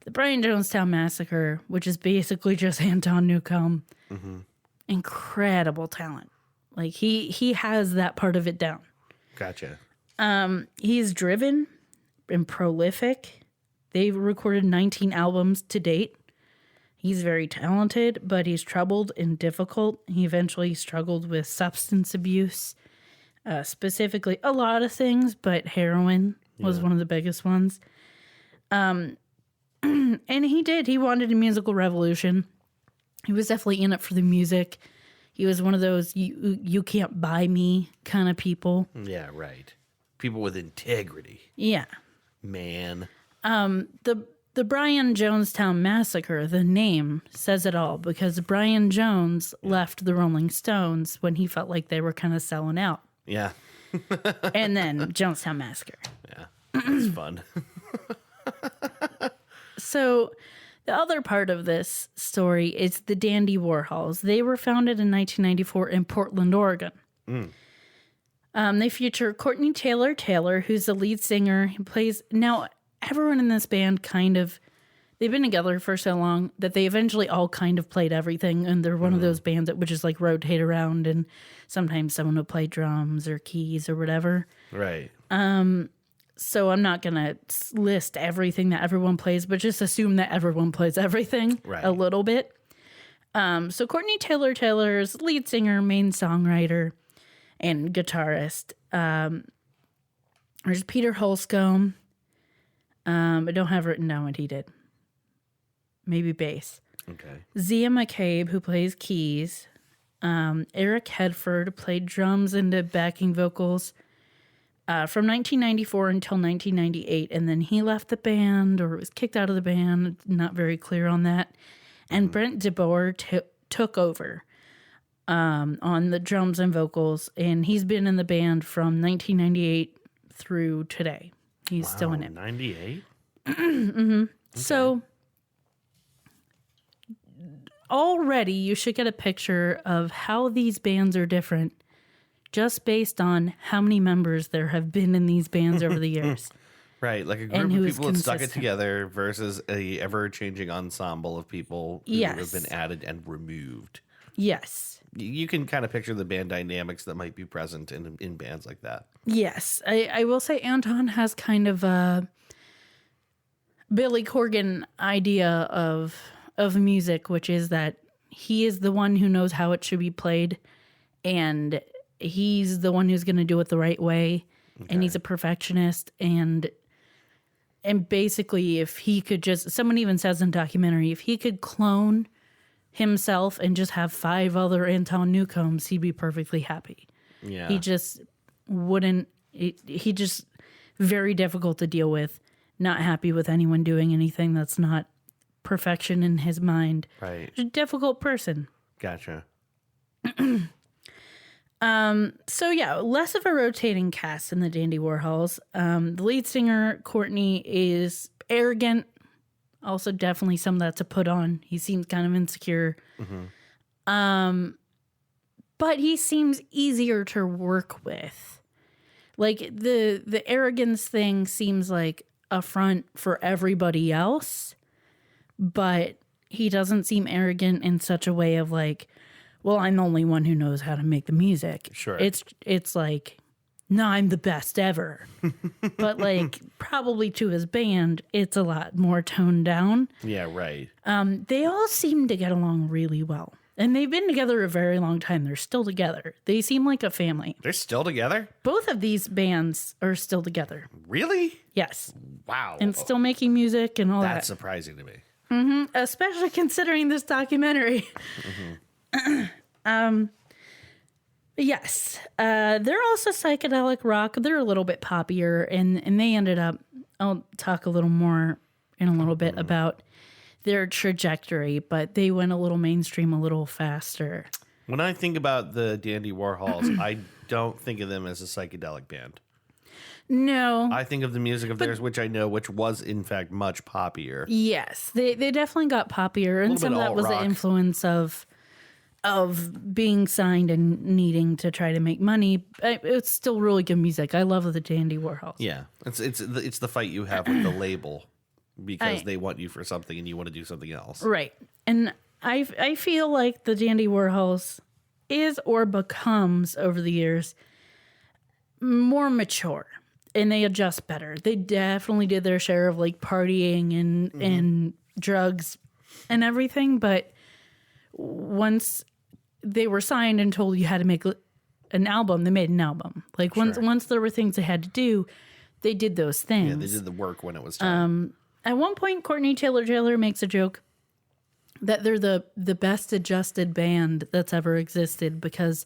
the Brian Jonestown Massacre, which is basically just Anton Newcomb, incredible talent. Like, he has that part of it down. Gotcha. He's driven and prolific. They've recorded 19 albums to date. He's very talented, but he's troubled and difficult. He eventually struggled with substance abuse, specifically a lot of things, but heroin was one of the biggest ones. And he wanted a musical revolution. He was definitely in it for the music. He was one of those you can't buy me kind of people. Yeah, right. People with integrity. Yeah. Man. The Brian Jonestown Massacre, the name says it all, because Brian Jones left the Rolling Stones when he felt like they were kind of selling out. Yeah. And then Jonestown Massacre. Yeah. That's fun. So the other part of this story is the Dandy Warhols. They were founded in 1994 in Portland, Oregon. They feature Courtney Taylor, who's the lead singer. He plays... Now, everyone in this band they've been together for so long that they eventually all kind of played everything, and they're one of those bands that would just like rotate around, and sometimes someone would play drums or keys or whatever. Right. So I'm not going to list everything that everyone plays, but just assume that everyone plays everything a little bit. So Courtney Taylor is lead singer, main songwriter, and guitarist. There's Peter Holscomb. I don't have written down what he did. Maybe bass. Okay. Zia McCabe, who plays keys. Eric Hedford played drums and did backing vocals. from 1994 until 1998, and then he left the band or was kicked out of the band. Not very clear on that. And Brent DeBoer took over on the drums and vocals, and he's been in the band from 1998 through today. He's still in it. 98? Mm-hmm. Okay. So already you should get a picture of how these bands are different just based on how many members there have been in these bands over the years. Right, like a group of people that stuck it together versus a ever-changing ensemble of people who have been added and removed. Yes. You can kind of picture the band dynamics that might be present in bands like that. Yes. I will say Anton has kind of a Billy Corgan idea of music, which is that he is the one who knows how it should be played, and he's the one who's going to do it the right way, and he's a perfectionist, and basically if he could just, someone even says in the documentary, if he could clone himself and just have 5 other Anton Newcombs, he'd be perfectly happy. Yeah. He just wouldn't, he just very difficult to deal with, not happy with anyone doing anything that's not perfection in his mind. Right. He's a difficult person. Gotcha. So yeah, less of a rotating cast in the Dandy Warhols. The lead singer, Courtney, is arrogant. Also definitely some that's a put on. He seems kind of insecure. Mm-hmm. But he seems easier to work with. Like the arrogance thing seems like a front for everybody else, but he doesn't seem arrogant in such a way of like, well, I'm the only one who knows how to make the music. Sure. It's like, no, I'm the best ever. But like probably to his band, it's a lot more toned down. Yeah, right. They all seem to get along really well. And they've been together a very long time. They're still together. They seem like a family. They're still together? Both of these bands are still together. Really? Yes. Wow. And still making music and all that. That's surprising to me. Mm-hmm. Especially considering this documentary. Mm-hmm. Yes. They're also psychedelic rock. They're a little bit poppier, and they ended up, I'll talk a little more in a little bit about their trajectory, but they went a little mainstream a little faster. When I think about the Dandy Warhols, I don't think of them as a psychedelic band. No. I think of the music of theirs, which I know, which was in fact much poppier. Yes. They definitely got poppier, and some of that was the influence of being signed and needing to try to make money. It's still really good music. I love the Dandy Warhols. Yeah. It's the fight you have with the label because they want you for something and you want to do something else. Right. And I feel like the Dandy Warhols is or becomes over the years more mature, and they adjust better. They definitely did their share of like partying and drugs and everything, but once they were signed and told you had to make an album, they made an album. Like once there were things they had to do, they did those things. Yeah, they did the work when it was time. At one point, Courtney Taylor makes a joke that they're the best adjusted band that's ever existed because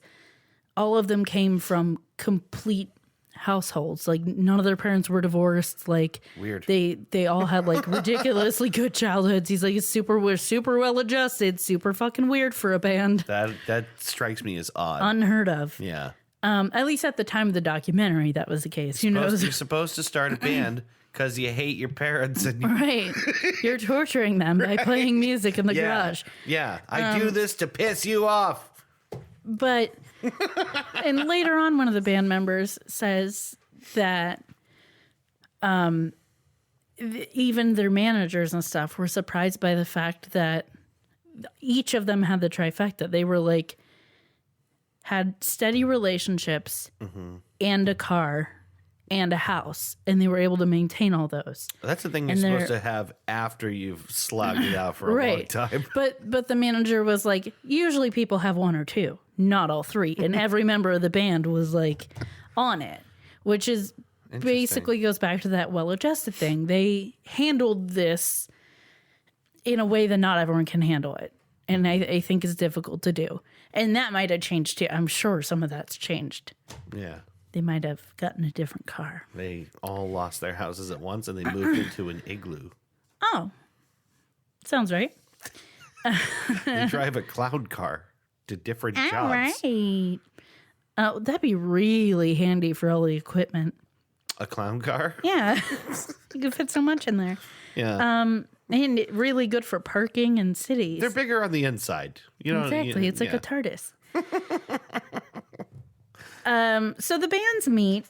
all of them came from complete households. Like none of their parents were divorced. Like weird. They all had like ridiculously good childhoods. He's like we're super well adjusted, super fucking weird for a band. That strikes me as odd. Unheard of. Yeah. At least at the time of the documentary, that was the case. Who knows? You're supposed to start a band because you hate your parents and right. You're torturing them by playing music in the garage. Yeah. I do this to piss you off. But and later on, one of the band members says that even their managers and stuff were surprised by the fact that each of them had the trifecta. They were like, had steady relationships and a car and a house, and they were able to maintain all those. That's the thing you're supposed to have after you've slogged it out for a long time. But the manager was like, usually people have 1 or 2, not all 3. And every member of the band was like on it, which is basically goes back to that well-adjusted thing. They handled this in a way that not everyone can handle it. And I think is difficult to do. And that might have changed too. I'm sure some of that's changed. Yeah. they might have gotten a different car. They all lost their houses at once and they moved into an igloo. Oh, sounds right. They drive a cloud car to different jobs. All right. Oh, that'd be really handy for all the equipment. A clown car? Yeah. You could fit so much in there. Yeah. And really good for parking in cities. They're bigger on the inside. You know, Exactly. It's like a TARDIS. So the bands meet.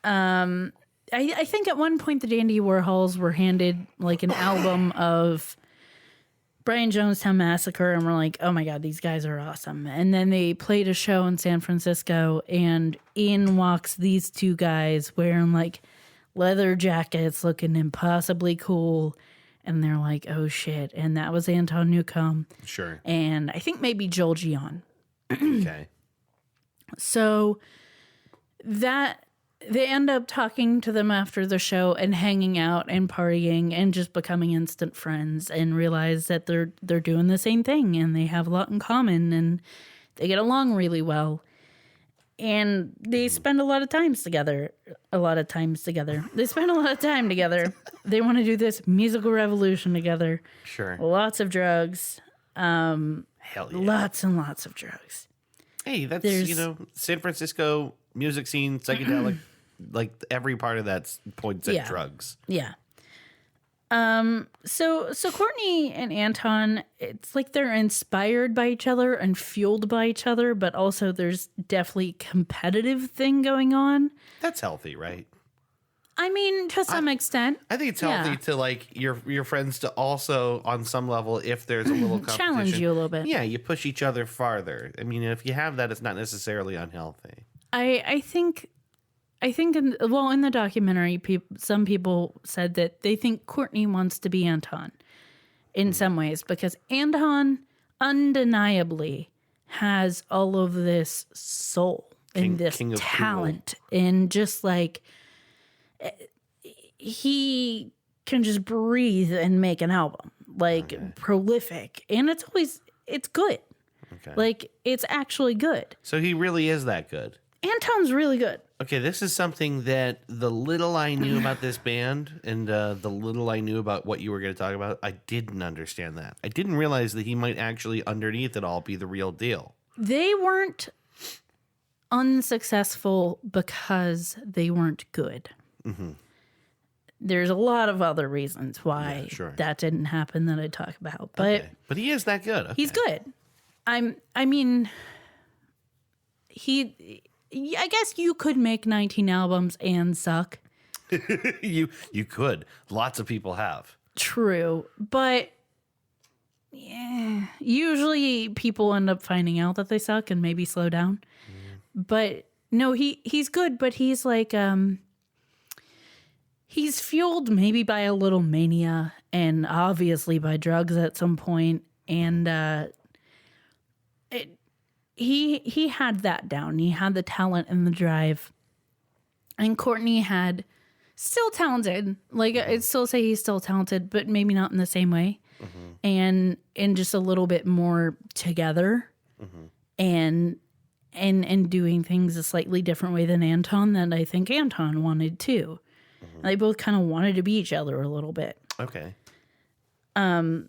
I think at one point the Dandy Warhols were handed like an album of Brian Jonestown Massacre, and we're like, oh my God, these guys are awesome. And then they played a show in San Francisco, and in walks these two guys wearing like leather jackets, looking impossibly cool. And they're like, oh shit. And that was Anton Newcomb. Sure. And I think maybe Joel Gion. Okay. So that they end up talking to them after the show and hanging out and partying and just becoming instant friends, and realize that they're doing the same thing and they have a lot in common and they get along really well. And they spend a lot of times together. They spend a lot of time together. They want to do this musical revolution together. Sure. Lots of drugs. Hell yeah. Lots and lots of drugs. Hey, that's, San Francisco music scene, psychedelic, like every part of that points at drugs. Yeah. So Courtney and Anton, it's like they're inspired by each other and fueled by each other, but also there's definitely competitive thing going on. That's healthy, right? I mean, to some extent. I think it's healthy to like your friends to also, on some level, if there's a little competition, challenge you a little bit. Yeah, you push each other farther. I mean, if you have that, it's not necessarily unhealthy. I think in the documentary, some people said that they think Courtney wants to be Anton in some ways, because Anton undeniably has all of this soul and this talent, and just like he can just breathe and make an album, like prolific, and it's good. Okay. Like, it's actually good. So he really is that good. Anton's really good. Okay, this is something that the little I knew about this band and the little I knew about what you were going to talk about, I didn't understand that. I didn't realize that he might actually, underneath it all, be the real deal. They weren't unsuccessful because they weren't good. Mm-hmm. There's a lot of other reasons why that didn't happen that I talk about. But he is that good. Okay. He's good. I mean, I guess you could make 19 albums and suck. You could. Lots of people have. True. But usually people end up finding out that they suck and maybe slow down. But no, he's good, but he's like he's fueled maybe by a little mania and obviously by drugs at some point, and he had that down. He had the talent and the drive. And Courtney had still talented. Like, I'd still say he's still talented, but maybe not in the same way. Mm-hmm. And just a little bit more together. Mm-hmm. And doing things a slightly different way than Anton that I think Anton wanted too. Mm-hmm. They both kind of wanted to be each other a little bit. Okay. So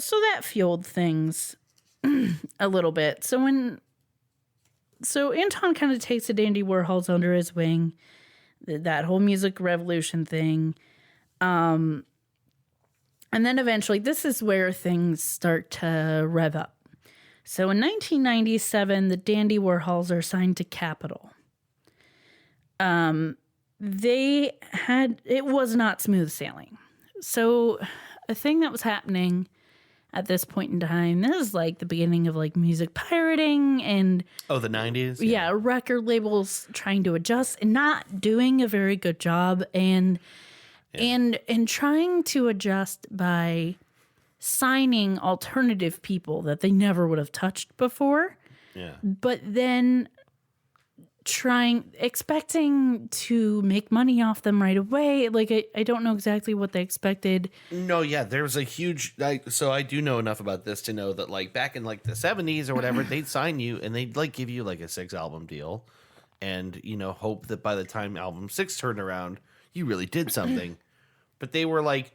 that fueled things a little bit. So Anton kind of takes the Dandy Warhols under his wing, that whole music revolution thing. And then eventually, this is where things start to rev up. So in 1997, the Dandy Warhols are signed to Capitol. It was not smooth sailing. So a thing that was happening at this point in time, this is like the beginning of like music pirating and the 90s. Yeah, record labels trying to adjust and not doing a very good job, and trying to adjust by signing alternative people that they never would have touched before. Yeah. But then expecting to make money off them right away. Like, I don't know exactly what they expected. No, yeah, there was a huge, so I do know enough about this to know that like back in like the 70s or whatever, they'd sign you and they'd like give you like a 6-album deal. and, you know, hope that by the time album 6 turned around, you really did something. But they were like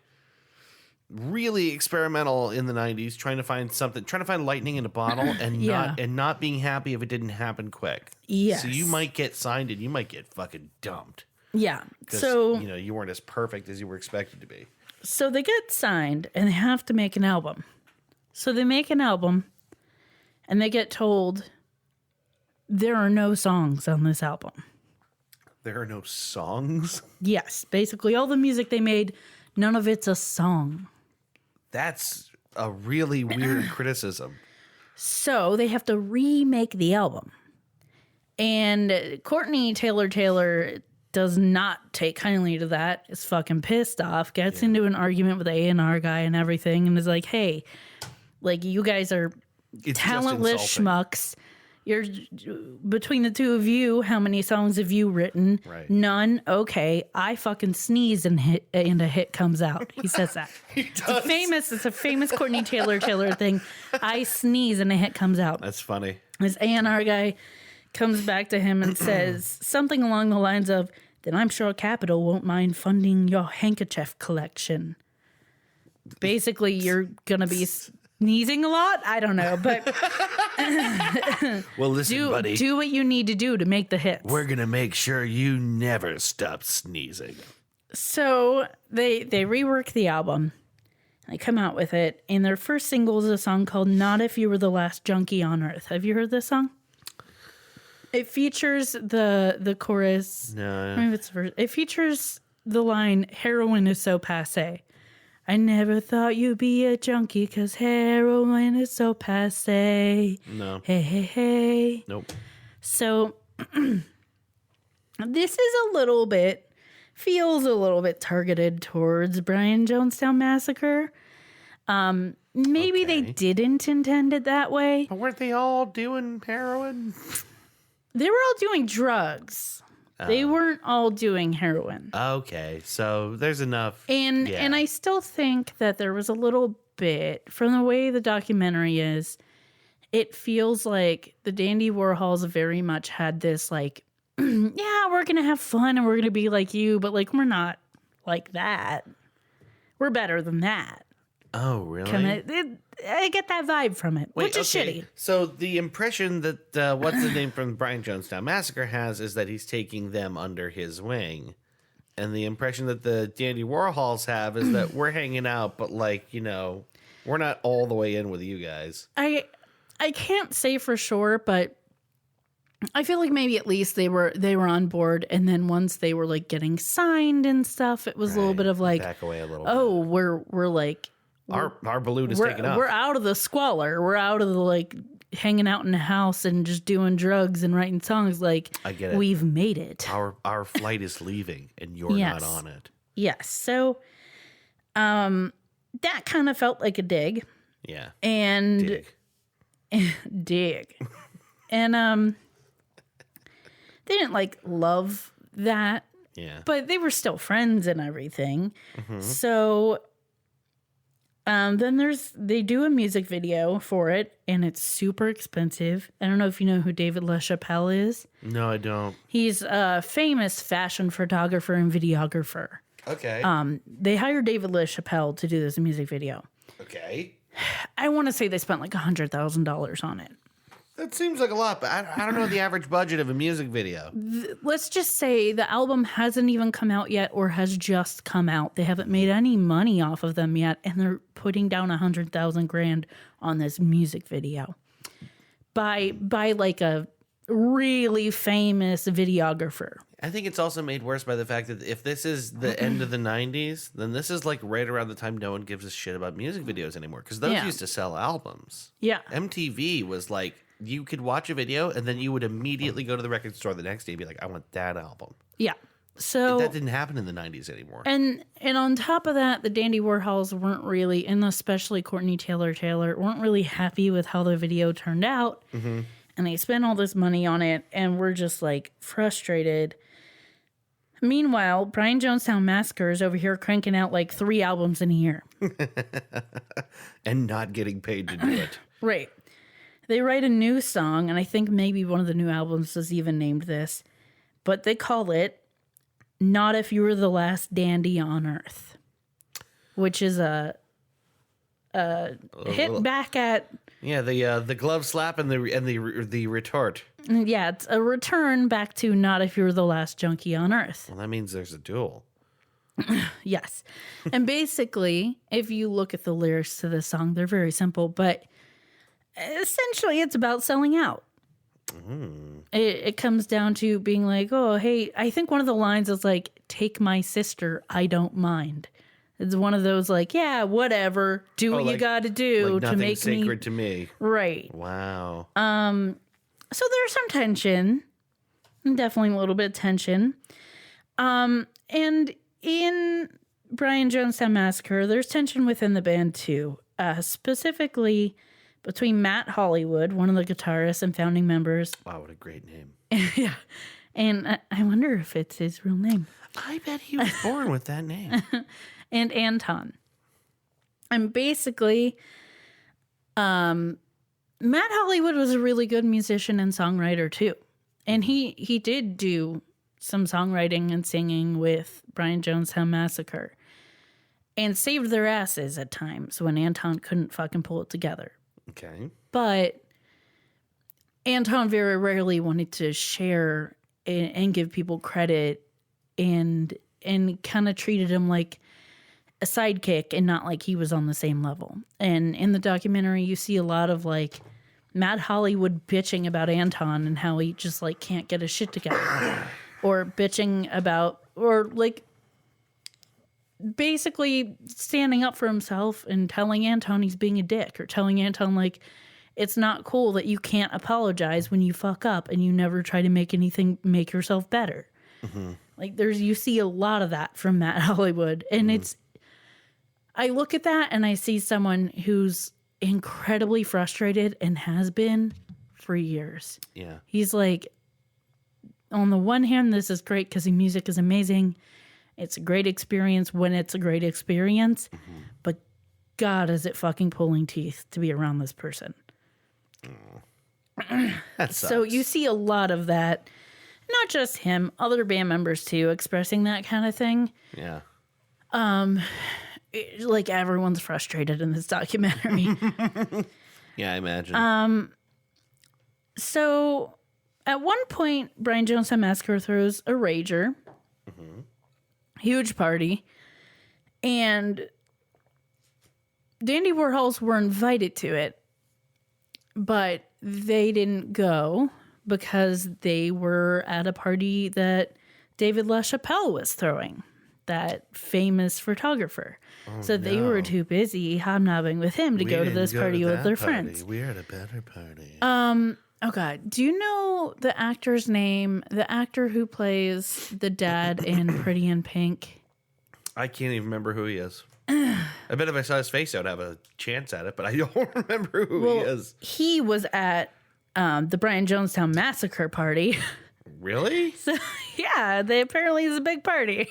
really experimental in the 90s, trying to find lightning in a bottle and not being happy if it didn't happen quick. Yes. So you might get signed and you might get fucking dumped. Yeah. So, you know, you weren't as perfect as you were expected to be. So they get signed and they have to make an album. So they make an album and they get told there are no songs on this album. There are no songs? Yes. Basically, all the music they made, none of it's a song. That's a really weird criticism. So they have to remake the album. And Courtney Taylor does not take kindly to that, is fucking pissed off, gets into an argument with the A&R guy and everything, and is like, hey, like, you guys are talentless schmucks. You're between the two of you, how many songs have you written? Right. None. Okay, I fucking sneeze and a hit comes out. He says that. It's a famous Courtney Taylor thing. I sneeze and a hit comes out. That's funny. This A&R guy comes back to him and says something along the lines of, then I'm sure Capitol won't mind funding your handkerchief collection. Basically, you're going to be sneezing a lot? I don't know, but well, listen, buddy. Do what you need to do to make the hits. We're going to make sure you never stop sneezing. So they rework the album. They come out with it, and their first single is a song called Not If You Were the Last Junkie on Earth. Have you heard this song? It features the chorus. No. Maybe it's the verse. It features the line, heroin is so passé. I never thought you'd be a junkie because heroin is so passé. No. Hey, hey, hey. Nope. So this is feels a little bit targeted towards Brian Jonestown Massacre. Maybe they didn't intend it that way. But weren't they all doing heroin? They were all doing drugs. They weren't all doing heroin. Okay, so there's enough. And I still think that there was a little bit, from the way the documentary is, it feels like the Dandy Warhols very much had this, like, yeah, we're going to have fun and we're going to be like you, but, like, we're not like that. We're better than that. Oh, really? I get that vibe from it, which is shitty. So the impression that what's the name from Brian Jonestown Massacre has is that he's taking them under his wing. And the impression that the Dandy Warhols have is that we're hanging out, but, like, you know, we're not all the way in with you guys. I can't say for sure, but I feel like maybe at least they were on board, and then once they were, like, getting signed and stuff, it was a little bit of like, back away a little oh, bit. we're like, our balloon is taken off. We're out of the squalor. We're out of the, like, hanging out in a house and just doing drugs and writing songs. Like, I get it. We've made it. Our flight is leaving, and you're not on it. Yes. So, that kind of felt like a dig. Yeah. And dig. And they didn't, like, love that. Yeah. But they were still friends and everything. Mm-hmm. So then they do a music video for it, and it's super expensive. I don't know if you know who David LaChapelle is. No, I don't. He's a famous fashion photographer and videographer. Okay. They hired David LaChapelle to do this music video. Okay. I want to say they spent like $100,000 on it. That seems like a lot, but I don't know the average budget of a music video. Let's just say the album hasn't even come out yet, or has just come out. They haven't made any money off of them yet, and they're putting down $100,000 on this music video by like a really famous videographer. I think it's also made worse by the fact that if this is the end of the 90s, then this is like right around the time no one gives a shit about music videos anymore, because those used to sell albums. Yeah. MTV was like, you could watch a video and then you would immediately go to the record store the next day and be like, I want that album. Yeah. So that didn't happen in the 90s anymore. And on top of that, the Dandy Warhols weren't really, and especially Courtney Taylor weren't really happy with how the video turned out. Mm-hmm. And they spent all this money on it and were just like frustrated. Meanwhile, Brian Jonestown Massacre is over here cranking out like 3 albums in a year. And not getting paid to do it. Right. They write a new song, and I think maybe one of the new albums is even named this. but they call it Not If You Were the Last Dandy on Earth, which is a hit back at... Yeah, the glove slap and the retort. Yeah, it's a return back to Not If You Were the Last Junkie on Earth. Well, that means there's a duel. Yes. And basically, if you look at the lyrics to this song, they're very simple, but essentially it's about selling out. It comes down to being like, oh, hey, I think one of the lines is like, take my sister, I don't mind. It's one of those like, yeah, whatever, do what you got to do to make me sacred to me. Right. Wow. So there's some tension, definitely a little bit of tension. And in Brian Jonestown Massacre, there's tension within the band too, specifically between Matt Hollywood, one of the guitarists and founding members. Wow, what a great name. Yeah. And I wonder if it's his real name. I bet he was born with that name. And Anton. And basically, Matt Hollywood was a really good musician and songwriter too. And he did do some songwriting and singing with Brian Jonestown Massacre and saved their asses at times when Anton couldn't fucking pull it together. Okay. But Anton very rarely wanted to share and give people credit and kind of treated him like a sidekick and not like he was on the same level. And in the documentary, you see a lot of like Matt Hollywood bitching about Anton and how he just like can't get his shit together, or bitching about, or like basically standing up for himself and telling Anton he's being a dick, or telling Anton like it's not cool that you can't apologize when you fuck up and you never try to make yourself better. Mm-hmm. Like you see a lot of that from Matt Hollywood, and I look at that and I see someone who's incredibly frustrated and has been for years. Yeah. He's like, on the one hand, this is great because the music is amazing. It's a great experience when it's a great experience. Mm-hmm. But God, is it fucking pulling teeth to be around this person. That sucks. So you see a lot of that. Not just him, other band members too, expressing that kind of thing. Yeah. Like everyone's frustrated in this documentary. Yeah, I imagine. So at one point, Brian Jonestown Massacre throws a rager, huge party, and Dandy Warhols were invited to it, but they didn't go because they were at a party that David LaChapelle was throwing, that famous photographer. So they were too busy hobnobbing with him to go to this party with their friends. We're at a better party. Oh God, do you know the actor's name? The actor who plays the dad in Pretty in Pink? I can't even remember who he is. I bet if I saw his face, I'd have a chance at it, but I don't remember who he is. He was at the Brian Jonestown Massacre party. Really? So yeah, apparently it's a big party.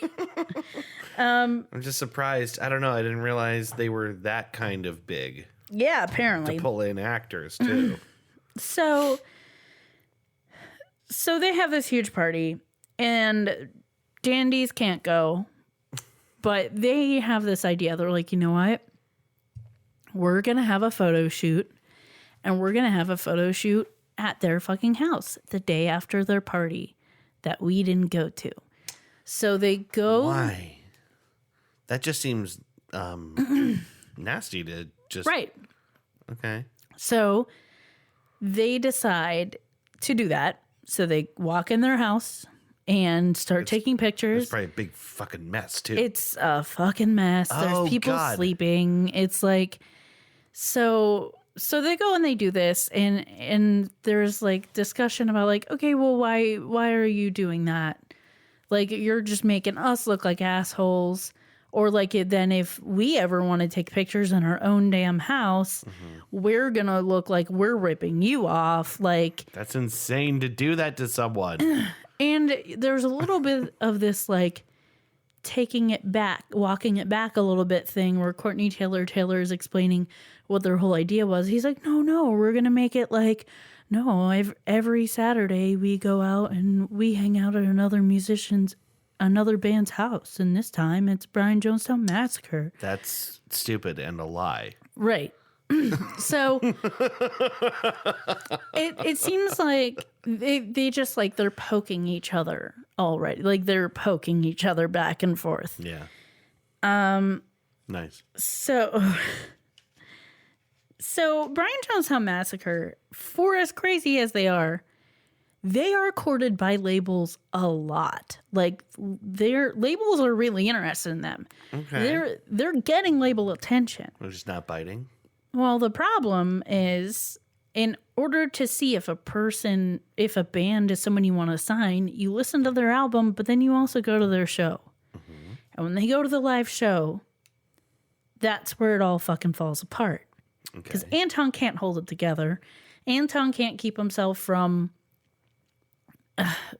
I'm just surprised. I don't know. I didn't realize they were that kind of big. Yeah, apparently. To pull in actors too. So they have this huge party, and dandies can't go, but they have this idea. They're like, you know what? We're going to have a photo shoot, and we're going to have a photo shoot at their fucking house the day after their party that we didn't go to. So they go. Why? That just seems nasty to just. Right. Okay. So they decide to do that. So they walk in their house and start taking pictures. It's probably a big fucking mess, too. It's a fucking mess. There's people sleeping. It's like, so they go and they do this, and there's like discussion about like, okay, well, why are you doing that? Like, you're just making us look like assholes. Or like, then if we ever want to take pictures in our own damn house, we're going to look like we're ripping you off. Like, that's insane to do that to someone. And there's a little bit of this like taking it back, walking it back a little bit thing where Courtney Taylor is explaining what their whole idea was. He's like, no, we're going to make it like, no, every Saturday we go out and we hang out at another band's house. And this time it's Brian Jonestown Massacre. That's stupid and a lie. Right. So it seems like they just like they're poking each other already. Like they're poking each other back and forth. Yeah. Nice. So Brian Jonestown Massacre, for as crazy as they are courted by labels a lot. Like their labels are really interested in them. Okay. They're getting label attention. We're just not biting. Well, the problem is, in order to see if a band is someone you want to sign, you listen to their album, but then you also go to their show. Mm-hmm. And when they go to the live show, that's where it all fucking falls apart. Because Anton can't hold it together. Anton can't keep himself from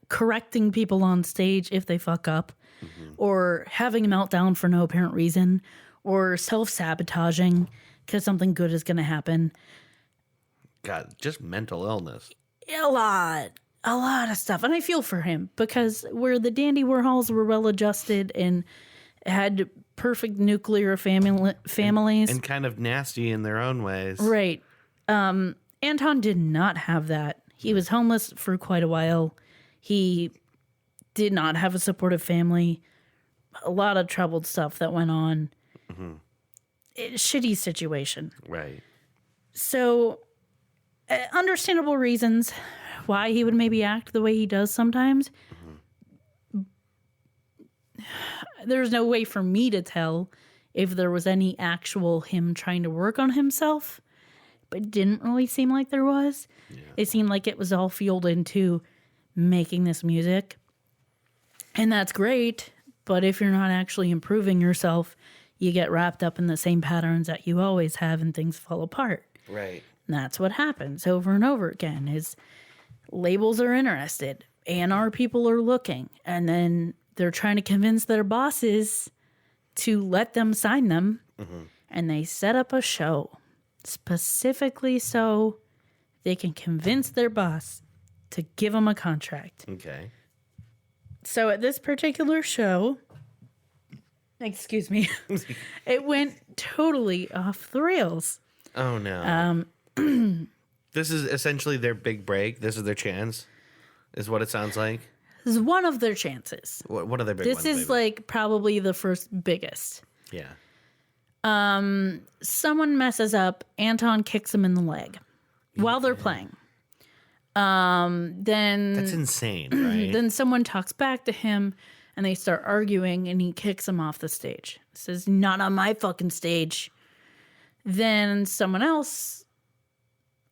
correcting people on stage if they fuck up, or having a meltdown for no apparent reason, or self-sabotaging because something good is going to happen. God, just mental illness. A lot of stuff. And I feel for him because where the Dandy Warhols were well-adjusted and had perfect nuclear families. And kind of nasty in their own ways. Right. Anton did not have that. He was homeless for quite a while. He did not have a supportive family. A lot of troubled stuff that went on. Mm-hmm. Shitty situation. Right. So, understandable reasons why he would maybe act the way he does sometimes. Mm-hmm. There's no way for me to tell if there was any actual him trying to work on himself, but it didn't really seem like there was. Yeah. It seemed like it was all fueled into making this music. And that's great, but if you're not actually improving yourself, you get wrapped up in the same patterns that you always have and things fall apart. Right. And that's what happens over and over again is labels are interested, A&R people are looking, and then they're trying to convince their bosses to let them sign them, and they set up a show specifically so they can convince their boss to give them a contract. Okay. So at this particular show, excuse me, it went totally off the rails. Oh, no. This is essentially their big break. This is their chance, is what it sounds like. This is one of their chances. What are their big This ones? is like probably the first biggest. Yeah. Someone messes up. Anton kicks him in the leg while they're playing. Then that's insane, right? Then someone talks back to him and they start arguing and he kicks him off the stage. Says, "Not on my fucking stage." Then someone else,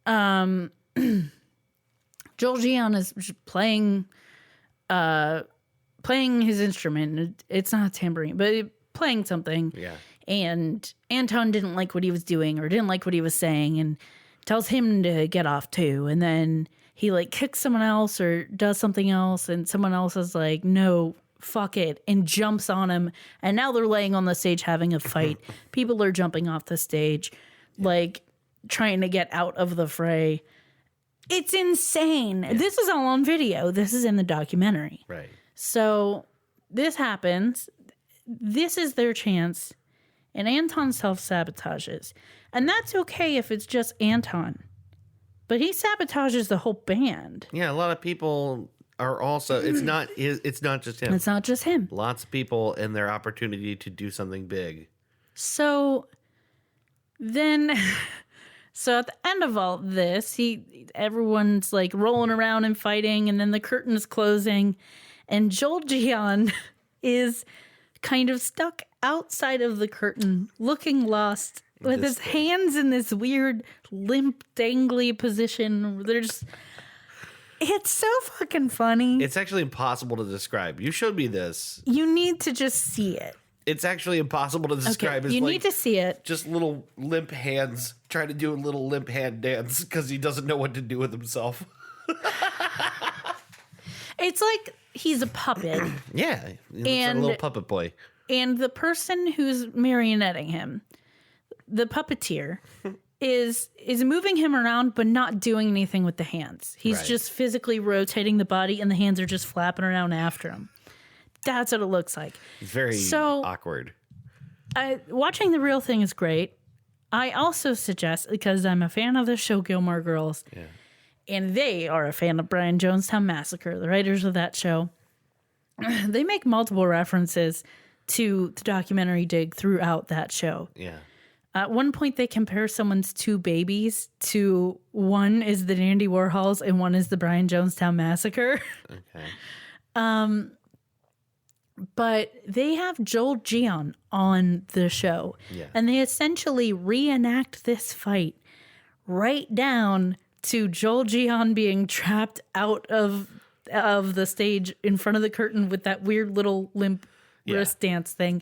Joel Gian is playing his instrument. It's not a tambourine, but playing something. Yeah. And Anton didn't like what he was doing or didn't like what he was saying and tells him to get off too. And then he like kicks someone else or does something else and someone else is like, "No, fuck it," and jumps on him. And now they're laying on the stage having a fight. People are jumping off the stage, like trying to get out of the fray. It's insane. Yeah. This is all on video. This is in the documentary. Right. So this happens. This is their chance. And Anton self-sabotages. And that's okay if it's just Anton. But he sabotages the whole band. Yeah, a lot of people are also, it's not just him. It's not just him. Lots of people in their opportunity to do something big. So then, so at the end of all this, everyone's like rolling around and fighting, and then the curtain is closing, and Joel Gian is kind of stuck outside of the curtain, looking lost, with his hands in this weird limp, dangly position. It's so fucking funny. It's actually impossible to describe. You showed me this. You need to just see it. It's actually impossible to describe. Okay, you need to see it. Just little limp hands trying to do a little limp hand dance because he doesn't know what to do with himself. It's like he's a puppet. Yeah, he looks like a little puppet boy. And the person who's marionetting him, the puppeteer, is moving him around but not doing anything with the hands. He's just physically rotating the body and the hands are just flapping around after him. That's what it looks like. It's very awkward. Watching the real thing is great. I also suggest, because I'm a fan of the show Gilmore Girls, and they are a fan of Brian Jonestown Massacre, the writers of that show, they make multiple references to the documentary Dig throughout that show. Yeah. At one point, they compare someone's two babies to one is the Dandy Warhols and one is the Brian Jonestown Massacre. Okay. But they have Joel Gion on the show. Yeah. And they essentially reenact this fight right down to Joel Gion being trapped out of the stage in front of the curtain with that weird little limp wrist dance thing.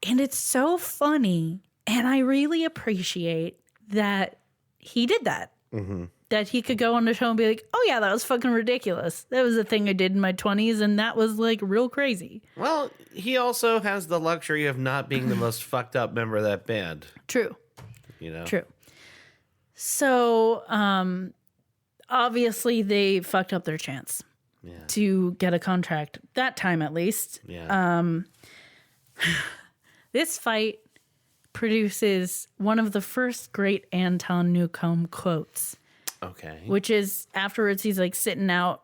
And it's so funny. And I really appreciate that he did that. Mm-hmm. That he could go on the show and be like, oh, yeah, that was fucking ridiculous. That was a thing I did in my 20s, and that was, like, real crazy. Well, he also has the luxury of not being the most fucked up member of that band. True. You know? True. So, obviously, they fucked up their chance to get a contract, that time at least. Yeah. This fight produces one of the first great Anton Newcomb quotes. Okay. Which is afterwards he's like sitting out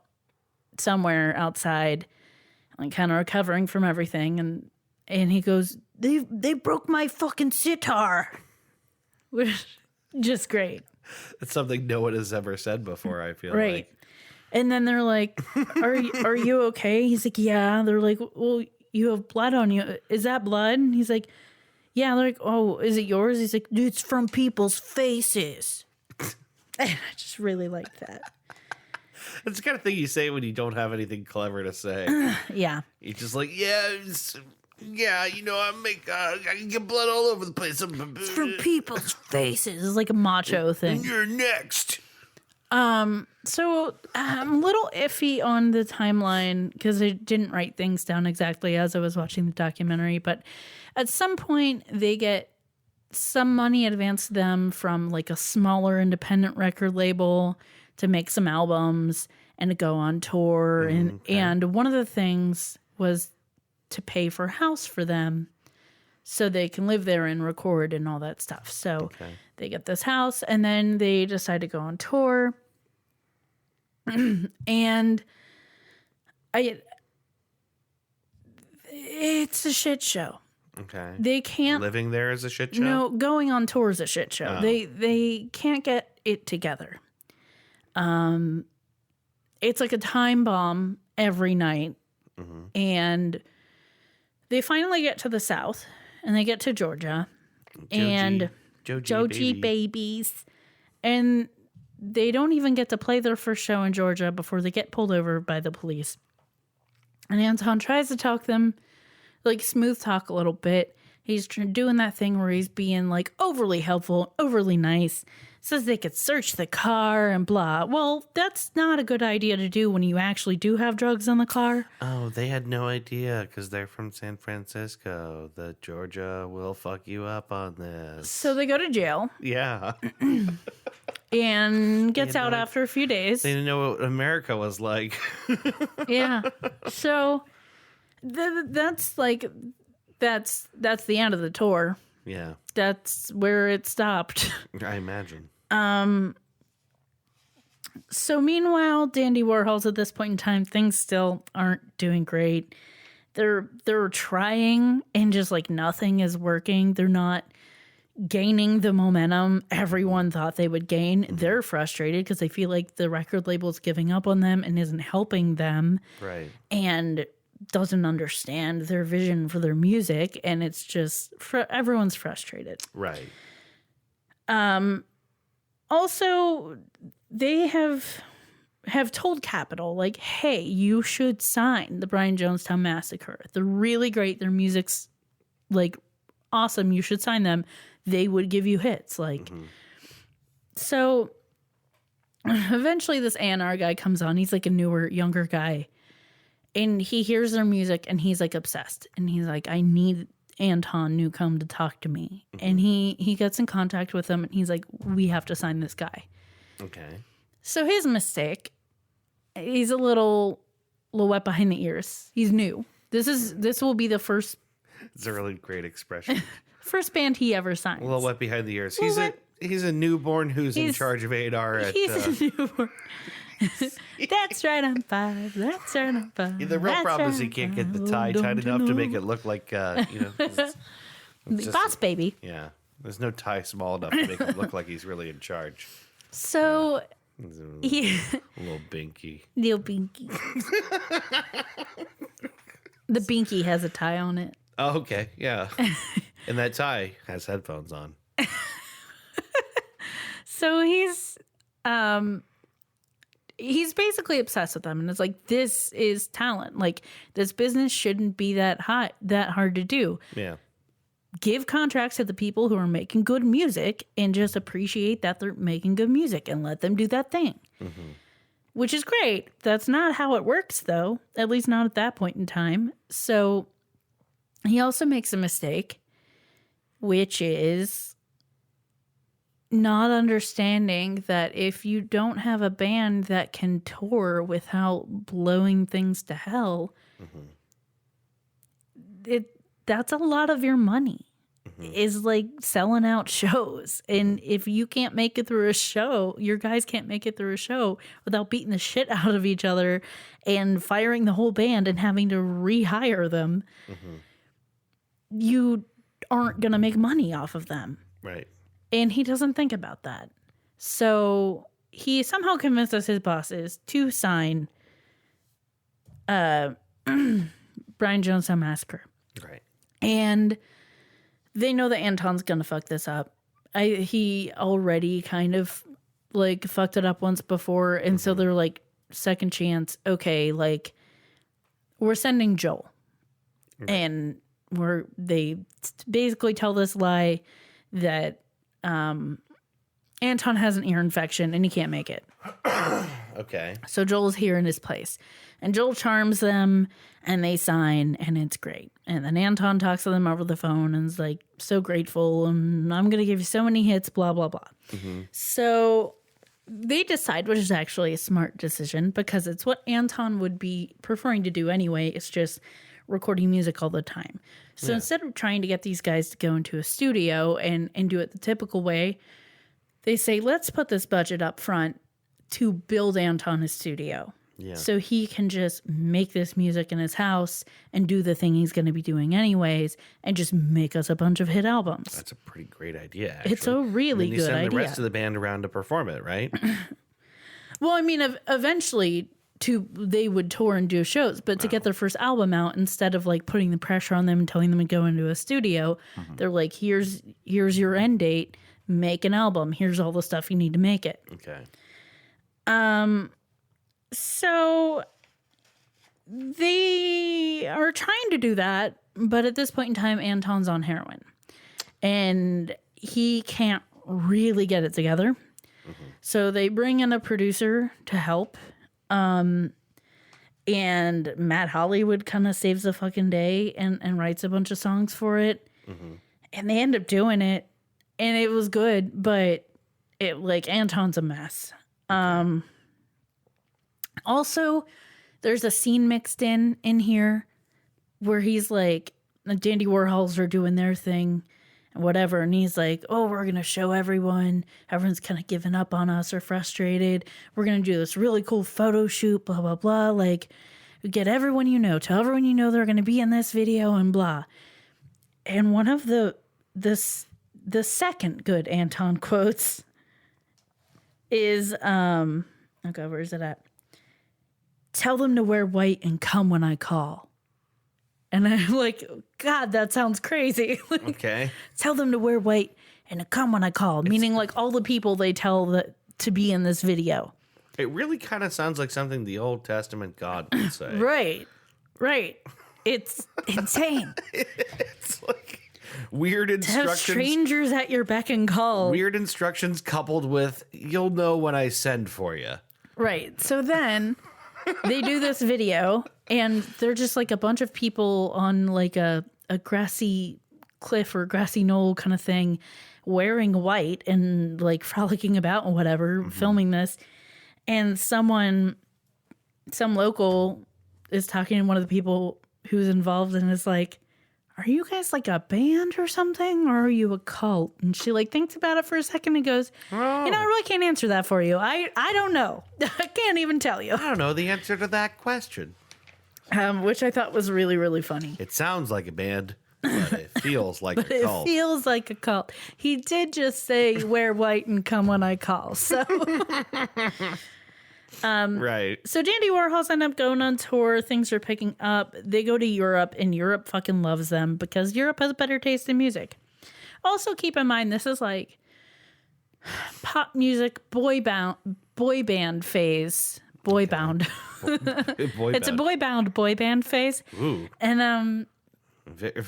somewhere outside, like kind of recovering from everything, and he goes, They broke my fucking sitar. Which just great. It's something no one has ever said before, I feel right. like. And then they're like, Are you okay? He's like, yeah. They're like, well, you have blood on you. Is that blood? And he's like, yeah. They're like, oh, is it yours? He's like, it's from people's faces. And I just really like that. It's the kind of thing you say when you don't have anything clever to say. Yeah. You're just like, you know, I can get blood all over the place. It's from people's faces. It's like a macho thing. You're next. So I'm a little iffy on the timeline because I didn't write things down exactly as I was watching the documentary. But at some point, they get some money advanced to them from like a smaller independent record label to make some albums and to go on tour. And one of the things was to pay for a house for them so they can live there and record and all that stuff. So they get this house and then they decide to go on tour. And it's a shit show. Okay. They can't. Living there is a shit show? No, going on tour is a shit show. Oh. They can't get it together. It's like a time bomb every night. Mm-hmm. And they finally get to the South and they get to Georgia. Joji babies. And they don't even get to play their first show in Georgia before they get pulled over by the police. And Anton tries to talk them, like smooth talk a little bit. He's doing that thing where he's being like overly helpful, overly nice. Says they could search the car and blah. Well, that's not a good idea to do when you actually do have drugs in the car. Oh, they had no idea because they're from San Francisco that Georgia will fuck you up on this. So they go to jail. Yeah. And gets out after a few days. They didn't know what America was like. Yeah. So that's the end of the tour. Yeah. That's where it stopped. I imagine. So meanwhile, Dandy Warhols at this point in time, things still aren't doing great. They're trying and just like nothing is working. They're not gaining the momentum everyone thought they would gain. Mm-hmm. They're frustrated because they feel like the record label is giving up on them and isn't helping them. Right. And doesn't understand their vision for their music. And it's just, everyone's frustrated. Right. Also, they have told Capitol, like, hey, you should sign the Brian Jonestown Massacre. They're really great. Their music's, like, awesome. You should sign them. They would give you hits. Like, So Eventually, this A&R guy comes on. He's like a newer, younger guy. And he hears their music and he's like obsessed. And he's like, I need Anton Newcomb to talk to me. And he gets in contact with him and he's like, we have to sign this guy. Okay. So his mistake, he's a little wet behind the ears. He's new. This will be the first. It's a really great expression. First band he ever signs. A little wet behind the ears. He's a newborn who's in charge of A&R at... He's a newborn. That's right, I'm 5. That's right, I'm 5. The real problem is he can't get the tie tight enough to make it look like, Boss baby. Yeah. There's no tie small enough to make it look like he's really in charge. So... A little binky. Little binky. The binky has a tie on it. Oh, okay. Yeah. And that tie has headphones on. So he's basically obsessed with them, and it's like, this is talent. Like, this business shouldn't be that hard to do. Yeah. Give contracts to the people who are making good music and just appreciate that they're making good music and let them do that thing. Mm-hmm. Which is great. That's not how it works, though. At least not at that point in time. So he also makes a mistake, which is not understanding that if you don't have a band that can tour without blowing things to hell, that's a lot of your money. Is like selling out shows. And if you can't make it through a show, your guys can't make it through a show without beating the shit out of each other and firing the whole band and having to rehire them, you aren't going to make money off of them. Right. And he doesn't think about that. So he somehow convinces his bosses to sign Brian Jonestown Massacre. Right. And they know that Anton's going to fuck this up. He already kind of like fucked it up once before. And so they're like, second chance. Okay. Like, we're sending Joel. Right. And they basically tell this lie that Anton has an ear infection and he can't make it. Okay. So Joel's here in his place. And Joel charms them and they sign and it's great. And then Anton talks to them over the phone and is like, so grateful and I'm going to give you so many hits, blah, blah, blah. So they decide, which is actually a smart decision because it's what Anton would be preferring to do anyway. It's just recording music all the time. So instead of trying to get these guys to go into a studio and do it the typical way, they say, let's put this budget up front to build Anton a studio. Yeah. So he can just make this music in his house and do the thing he's going to be doing anyways and just make us a bunch of hit albums. That's a pretty great idea, actually. It's a really good idea. Send the rest of the band around to perform it, right? Well, I mean, eventually they would tour and do shows, but to get their first album out, instead of like putting the pressure on them and telling them to go into a studio, they're like, here's your end date, make an album. Here's all the stuff you need to make it. Okay. So they are trying to do that, but at this point in time, Anton's on heroin and he can't really get it together. So they bring in a producer to help. And Matt Hollywood kind of saves the fucking day and writes a bunch of songs for it. And they end up doing it and it was good, but it like Anton's a mess. Also, there's a scene mixed in here where he's like, the Dandy Warhols are doing their thing and whatever. And he's like, oh, we're going to show everyone. Everyone's kind of giving up on us or frustrated. We're going to do this really cool photo shoot, blah, blah, blah. Like, get everyone you know. Tell everyone you know they're going to be in this video and blah. And one of the second good Anton quotes is, okay, where is it at? Tell them to wear white and come when I call. And I'm like, God, that sounds crazy. Like, okay. Tell them to wear white and to come when I call. Meaning like all the people they tell that to be in this video. It really kind of sounds like something the Old Testament God would say. Right. It's insane. It's like, Weird To have instructions. strangers at your beck and call. Weird instructions coupled with, you'll know when I send for you. Right. So then they do this video, and they're just like a bunch of people on like a grassy cliff or grassy knoll kind of thing, wearing white and like frolicking about and whatever, filming this. And some local is talking to one of the people who's involved and is like, are you guys like a band or something? Or are you a cult? And she like thinks about it for a second and goes, you know, I really can't answer that for you. I don't know. I can't even tell you. I don't know the answer to that question. Which I thought was really, really funny. It sounds like a band, but it feels like a It cult. feels like a cult. He did just say, wear white and come when I call. So... Right. So Dandy Warhols end up going on tour. Things are picking up. They go to Europe, and Europe fucking loves them because Europe has better taste in music. Also, keep in mind, this is like pop music boy band phase. Boy bound. It's a boy band phase. Ooh. And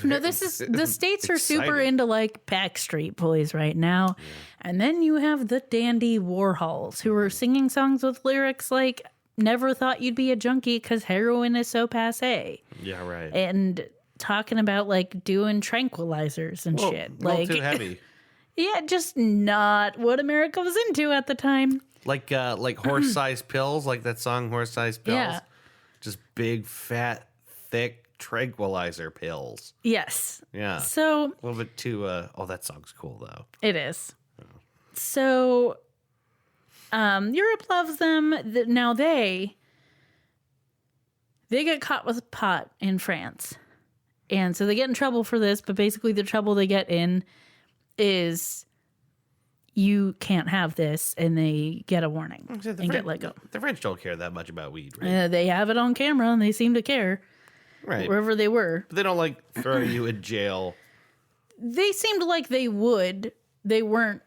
no, this is the States are super Exciting. into like Backstreet Boys right now. Yeah. And then you have the Dandy Warhols who are singing songs with lyrics like never thought you'd be a junkie because heroin is so passe. Yeah, right. And talking about like doing tranquilizers and shit. A little Like too heavy. Yeah, just not what America was into at the time. Like horse-sized pills, like that song Horse-Sized Pills. Yeah. Just big, fat, thick tranquilizer pills. Yes. Yeah. So a little bit too that song's cool though. it is. So Europe loves them. Now they get caught with pot in France. And so they get in trouble for this, but basically the trouble they get in is you can't have this, and they get a warning and get let go. The French don't care that much about weed, right? They have it on camera, and they seem to care Right. wherever they were. But they don't like throw you in jail. They seemed like they would. They weren't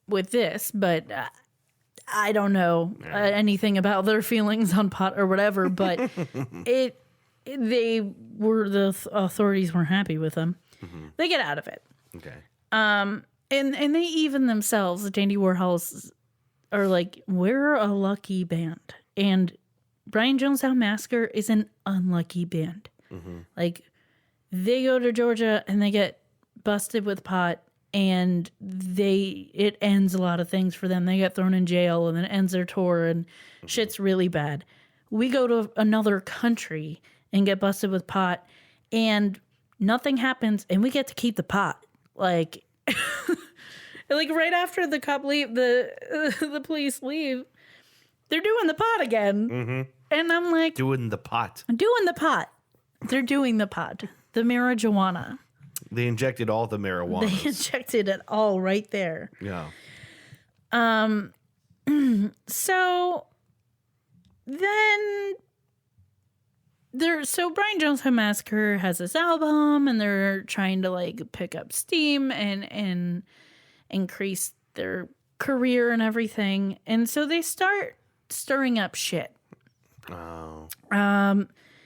with this, but I don't know anything about their feelings on pot or whatever. But the authorities weren't happy with them. Mm-hmm. They get out of it. Okay. And they even themselves, the Dandy Warhols, are like, we're a lucky band. And Brian Jonestown Massacre is an unlucky band. Mm-hmm. Like, they go to Georgia and they get busted with pot, and it ends a lot of things for them. They get thrown in jail, and then it ends their tour, and shit's really bad. We go to another country and get busted with pot, and nothing happens, and we get to keep the pot. Like, like right after the cop leave, the police leave, they're doing the pot again. Mm-hmm. And I'm like, doing the pot. Doing the pot. They're doing the pot. The marijuana. They injected all the marijuana. They injected it all right there. Yeah. So then so Brian Jonestown Massacre has this album, and they're trying to like pick up steam and increase their career and everything. And so they start stirring up shit. Oh.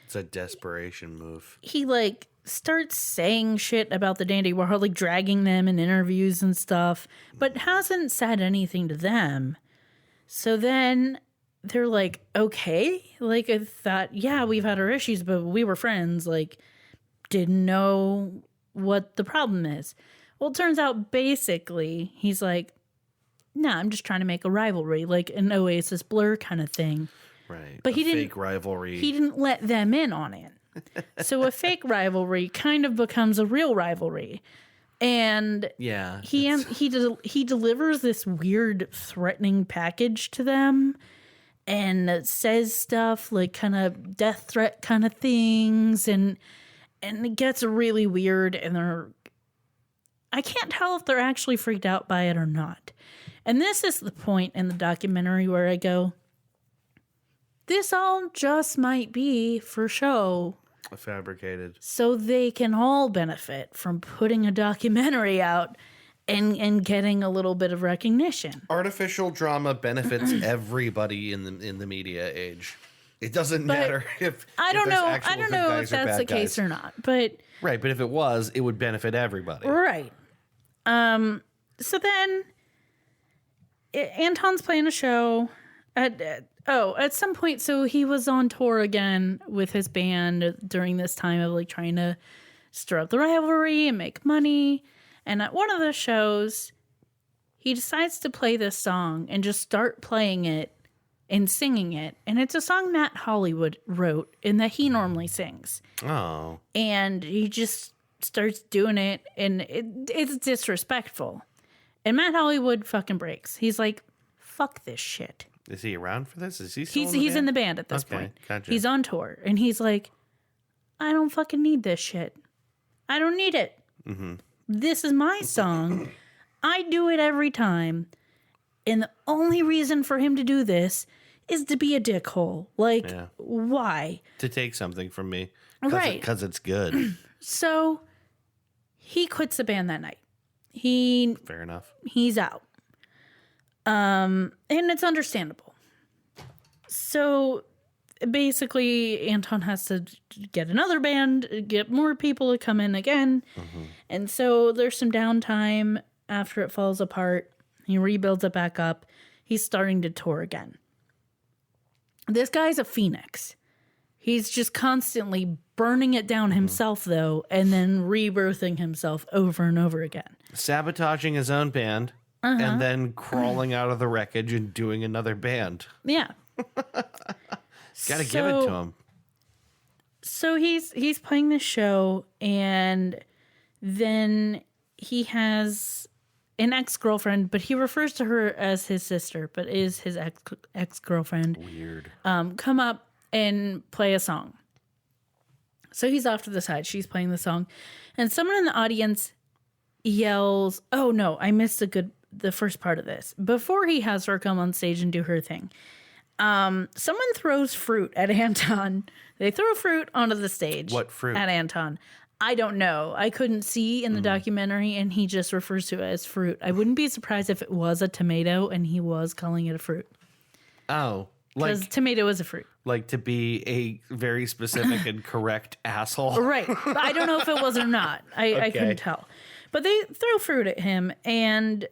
It's a desperation move. He like starts saying shit about the Dandy Warhol, like dragging them in interviews and stuff, but hasn't said anything to them. So then they're like, okay, like I thought, yeah, we've had our issues, but we were friends, like didn't know what the problem is. Well, it turns out basically he's like, nah, I'm just trying to make a rivalry, like an Oasis Blur kind of thing. Right. But he didn't fake rivalry. He didn't let them in on it. So a fake rivalry kind of becomes a real rivalry. And yeah, he delivers this weird threatening package to them, and it says stuff like kind of death threat kind of things, and it gets really weird, and I can't tell if they're actually freaked out by it or not. And this is the point in the documentary where I go, this all just might be for show. Fabricated. So they can all benefit from putting a documentary out and getting a little bit of recognition. Artificial drama benefits everybody in the media age. It doesn't matter if I don't there's know. actual I don't good know guys if or that's bad the case guys. or not, but Right, but if it was, it would benefit everybody. right. So then Anton's playing a show at some point. So he was on tour again with his band during this time of like trying to stir up the rivalry and make money. And at one of the shows, he decides to play this song and just start playing it and singing it. And it's a song Matt Hollywood wrote and that he normally sings. Oh. And he just starts doing it, and it's disrespectful. And Matt Hollywood fucking breaks. He's like, fuck this shit. Is he around for this? Is he still He's in the band at this point. Gotcha. He's on tour, and he's like, I don't fucking need this shit. I don't need it. Mm-hmm. This is my song. I do it every time. And the only reason for him to do this is to be a dickhole. Like, why? To take something from me. Right. Because it's good. So he quits the band that night. Fair enough. He's out. And it's understandable. So basically, Anton has to get another band, get more people to come in again. Mm-hmm. And so there's some downtime after it falls apart. He rebuilds it back up. He's starting to tour again. This guy's a phoenix. He's just constantly burning it down himself, though, and then rebirthing himself over and over again. Sabotaging his own band and then crawling out of the wreckage and doing another band. Yeah. Gotta give it to him. So he's playing this show, and then he has an ex-girlfriend, but he refers to her as his sister, but is his ex-girlfriend. Weird. Come up and play a song. So he's off to the side. She's playing the song, and someone in the audience yells, "Oh no, I missed the first part of this." Before he has her come on stage and do her thing, someone throws fruit at Anton. They throw fruit onto the stage. What fruit? At Anton. I don't know. I couldn't see in the documentary, and he just refers to it as fruit. I wouldn't be surprised if it was a tomato and he was calling it a fruit. Oh. Because tomato is a fruit. Like to be a very specific and correct asshole. Right. I don't know if it was or not. I couldn't tell. But they throw fruit at him, and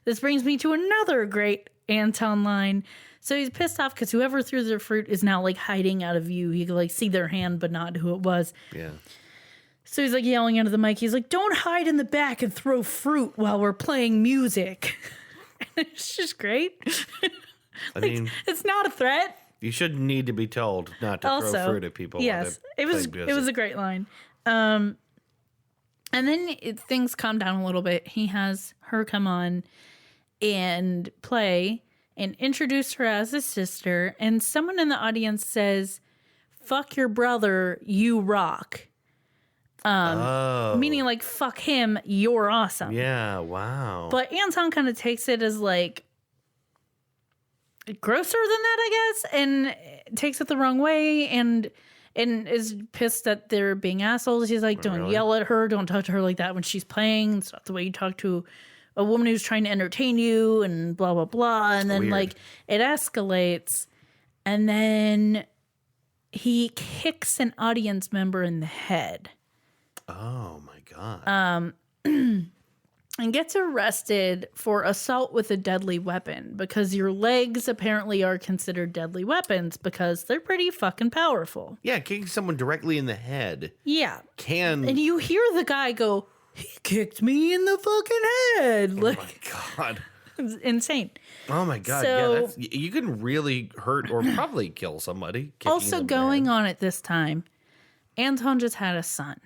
this brings me to another great Anton line. So he's pissed off because whoever threw their fruit is now like hiding out of view. He could like see their hand, but not who it was. Yeah. So he's like yelling into the mic. He's like, "Don't hide in the back and throw fruit while we're playing music." It's just great. I mean, it's not a threat. you shouldn't need to be told not to throw fruit at people. Yes, it was a great line. And then things calm down a little bit. He has her come on and play and introduce her as his sister. And someone in the audience says, "Fuck your brother, you rock." Meaning like, fuck him, you're awesome. Yeah, wow. But Anton kind of takes it as like grosser than that, I guess, and takes it the wrong way and is pissed that they're being assholes. He's like, "Don't yell at her, don't talk to her like that when she's playing. It's not the way you talk to a woman who's trying to entertain you," and blah, blah, blah. And then like it escalates, and then he kicks an audience member in the head. Oh my God. And gets arrested for assault with a deadly weapon because your legs apparently are considered deadly weapons because they're pretty fucking powerful. Yeah, kicking someone directly in the head. Yeah. And you hear the guy go, "He kicked me in the fucking head." Oh my God. It's insane. Oh my God. So, yeah, you can really hurt or probably kill somebody. Also going on at this time, Anton just had a son.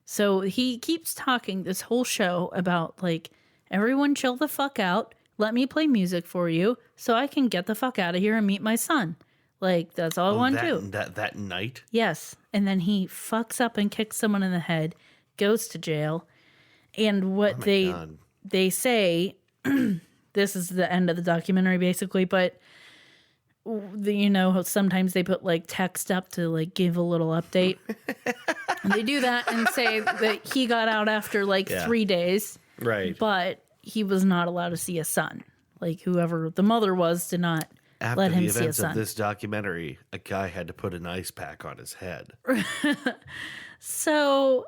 So he keeps talking this whole show about like, "Everyone chill the fuck out. Let me play music for you so I can get the fuck out of here and meet my son." Like, that's all I want to do. That night? Yes. And then he fucks up and kicks someone in the head, goes to jail. And what they say, this is the end of the documentary basically, but sometimes they put like text up to like give a little update. And they do that and say that he got out after like 3 days. Right. But he was not allowed to see his son. Like whoever the mother was did not After let the him see his events of son. this documentary, a guy had to put an ice pack on his head. So,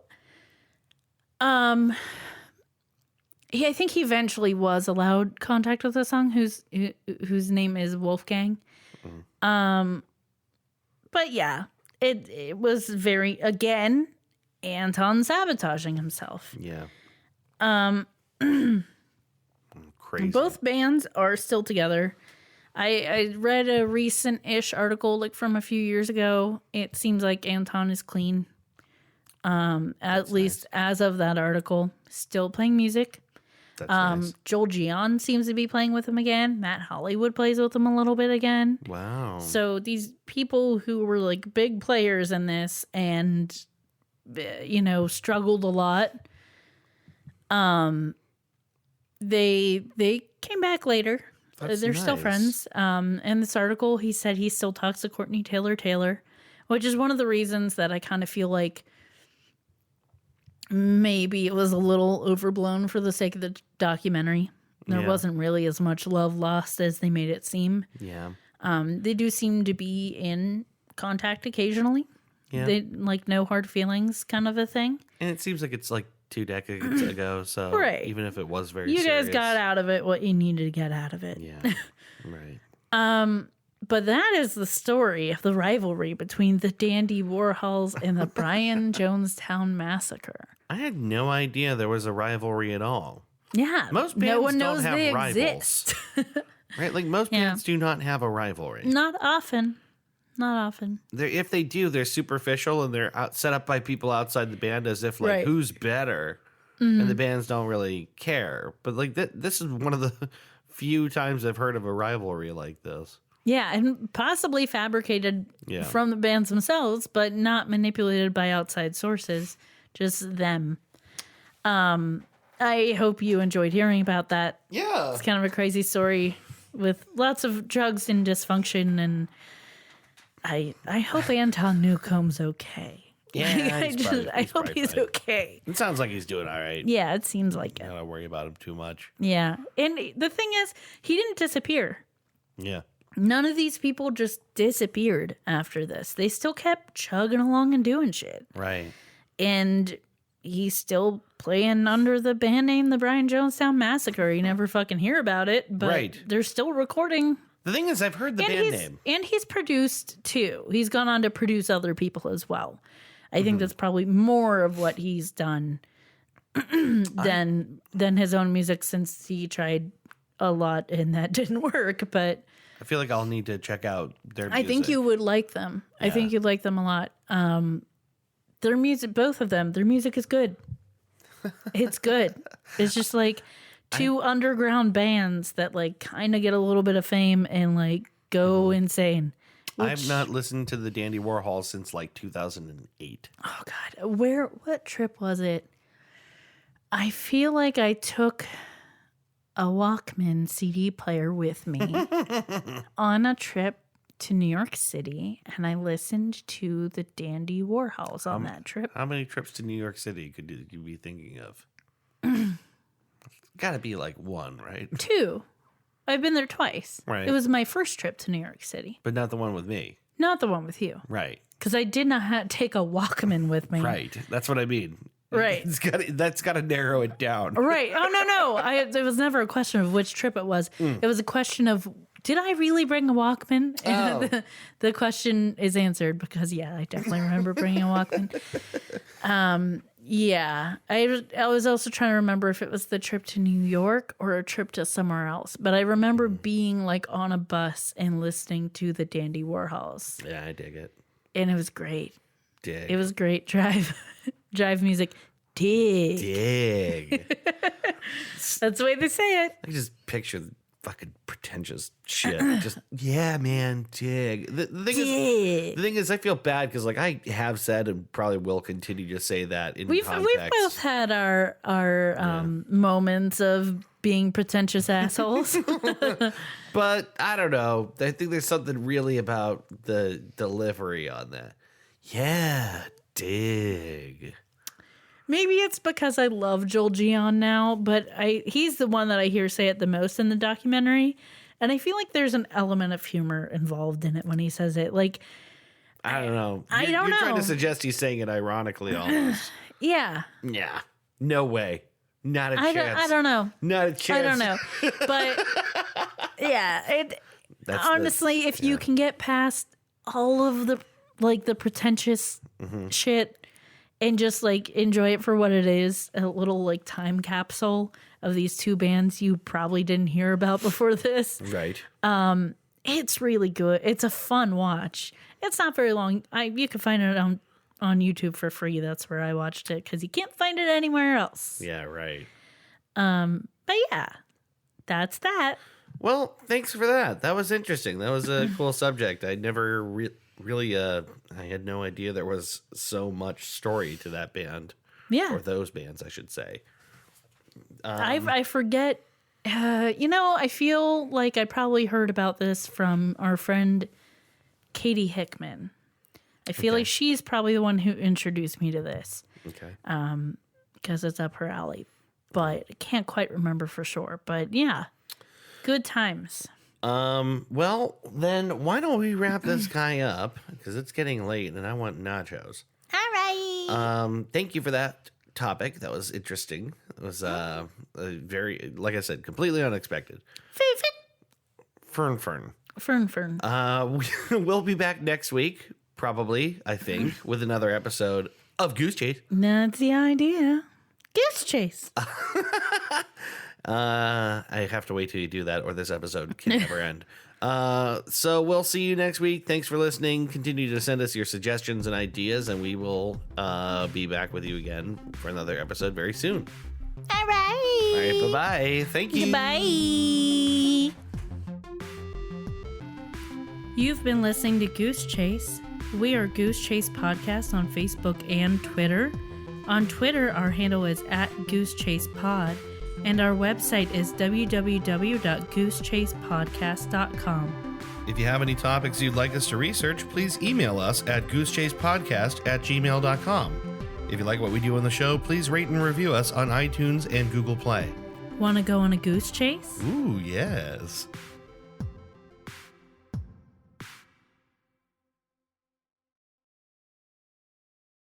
I think he eventually was allowed contact with the song, whose name is Wolfgang. But yeah, it was very, again, Anton sabotaging himself. Yeah. Crazy. Both bands are still together. I read a recent-ish article like from a few years ago. It seems like Anton is clean. At least as of that article, still playing music. That's nice. Joel Gian seems to be playing with him again. Matt Hollywood plays with him a little bit again. Wow. So these people who were like big players in this and struggled a lot. They came back later. That's They're still nice. friends. In this article, he said he still talks to Courtney Taylor, which is one of the reasons that I kind of feel like maybe it was a little overblown for the sake of the documentary. There wasn't really as much love lost as they made it seem. Yeah. They do seem to be in contact occasionally. Yeah. They like no hard feelings kind of a thing. And it seems like it's like 2 decades ago, so Right. even if it was very You serious. guys got out of it what you needed to get out of it. Yeah. Right. But that is the story of the rivalry between the Dandy Warhols and the Brian Jonestown Massacre. I had no idea there was a rivalry at all. Yeah. Most no bands one don't knows have they rivals. exist. Right? Like most Yeah. bands do not have a rivalry. Not often. Not often. If they do, they're superficial and they're set up by people outside the band as if like Right. who's better, and the bands don't really care. But like this is one of the few times I've heard of a rivalry like this. Yeah, and possibly fabricated Yeah. from the bands themselves, but not manipulated by outside sources, just them. I hope you enjoyed hearing about that. Yeah. It's kind of a crazy story with lots of drugs and dysfunction, and I hope Anton Newcomb's okay. Yeah, I hope he's fine. okay. It sounds like he's doing all right. Yeah, it seems like it. I don't worry about him too much. Yeah, and the thing is, he didn't disappear. Yeah. None of these people just disappeared after this. They still kept chugging along and doing shit. Right. And he's still playing under the band name the Brian Jonestown Massacre. You never fucking hear about it, but Right. they're still recording. The thing is, I've heard the band name. And he's produced too. He's gone on to produce other people as well. I think that's probably more of what he's done than his own music, since he tried a lot and that didn't work. But I feel like I'll need to check out their music. I think you would like them. I think you'd like them a lot. Their music, both of them, their music is good. It's good. It's just like two underground bands that like kind of get a little bit of fame and like go insane. I've not listened to the Dandy Warhols since like 2008. Oh God, what trip was it? I feel like I took a Walkman CD player with me on a trip to New York City, and I listened to the Dandy Warhols on that trip. How many trips to New York City could you be thinking of? Got to be like one, right? 2. I've been there twice. Right. It was my first trip to New York City, But not the one with me. not the one with you, Right. because I did not take a Walkman with me. Right. That's what I mean. Right. That's got to narrow it down. Right. Oh, no. There was never a question of which trip it was. It was a question of, did I really bring a Walkman? And the question is answered because, yeah, I definitely remember bringing a Walkman. Yeah. I was also trying to remember if it was the trip to New York or a trip to somewhere else. But I remember being like on a bus and listening to the Dandy Warhols. Yeah, I dig it. And it was great. Dig. It was great. Drive music. Dig. That's the way they say it. I can just picture the fucking pretentious shit. Just, yeah, man, dig. The thing is, I feel bad because like I have said and probably will continue to say that in We've context. both had our moments of being pretentious assholes. But I don't know. I think there's something really about the delivery on that. Yeah, dig. Maybe it's because I love Joel Gian now, but he's the one that I hear say it the most in the documentary. And I feel like there's an element of humor involved in it when he says it. Like, I don't know. You're trying to know. suggest he's saying it ironically almost. yeah. Yeah. No way. Not a chance. I don't know. Not a chance. I don't know. But yeah, honestly, if you can get past all of the pretentious shit and just like enjoy it for what it is, a little like time capsule of these two bands you probably didn't hear about before this. Right. It's really good. It's a fun watch. It's not very long. You can find it on YouTube for free. That's where I watched it because you can't find it anywhere else. Yeah, right. But yeah, that's that. Well, thanks for that. That was interesting. That was a cool subject. I never really, I had no idea there was so much story to that band. Yeah. Or those bands, I should say. I forget. I feel like I probably heard about this from our friend Katie Hickman. I feel like she's probably the one who introduced me to this. Okay. Because it's up her alley. But I can't quite remember for sure. But yeah, good times. Well, then why don't we wrap this guy up? Because it's getting late and I want nachos. All right. Thank you for that topic. That was interesting. It was a very, like I said, completely unexpected. Fern. We'll be back next week, probably, I think, with another episode of Goose Chase. That's the idea. Goose Chase. I have to wait till you do that or this episode can never end. So we'll see you next week. Thanks for listening. Continue to send us your suggestions and ideas, and we will be back with you again for another episode very soon. All right. All right, bye-bye. Thank you. Goodbye. You've been listening to Goose Chase. We are Goose Chase Podcast on Facebook and Twitter. On Twitter, our handle is @GooseChasePod, and our website is www.goosechasepodcast.com. If you have any topics you'd like us to research, please email us at goosechasepodcast@gmail.com. If you like what we do on the show, please rate and review us on iTunes and Google Play. Want to go on a goose chase? Ooh, yes.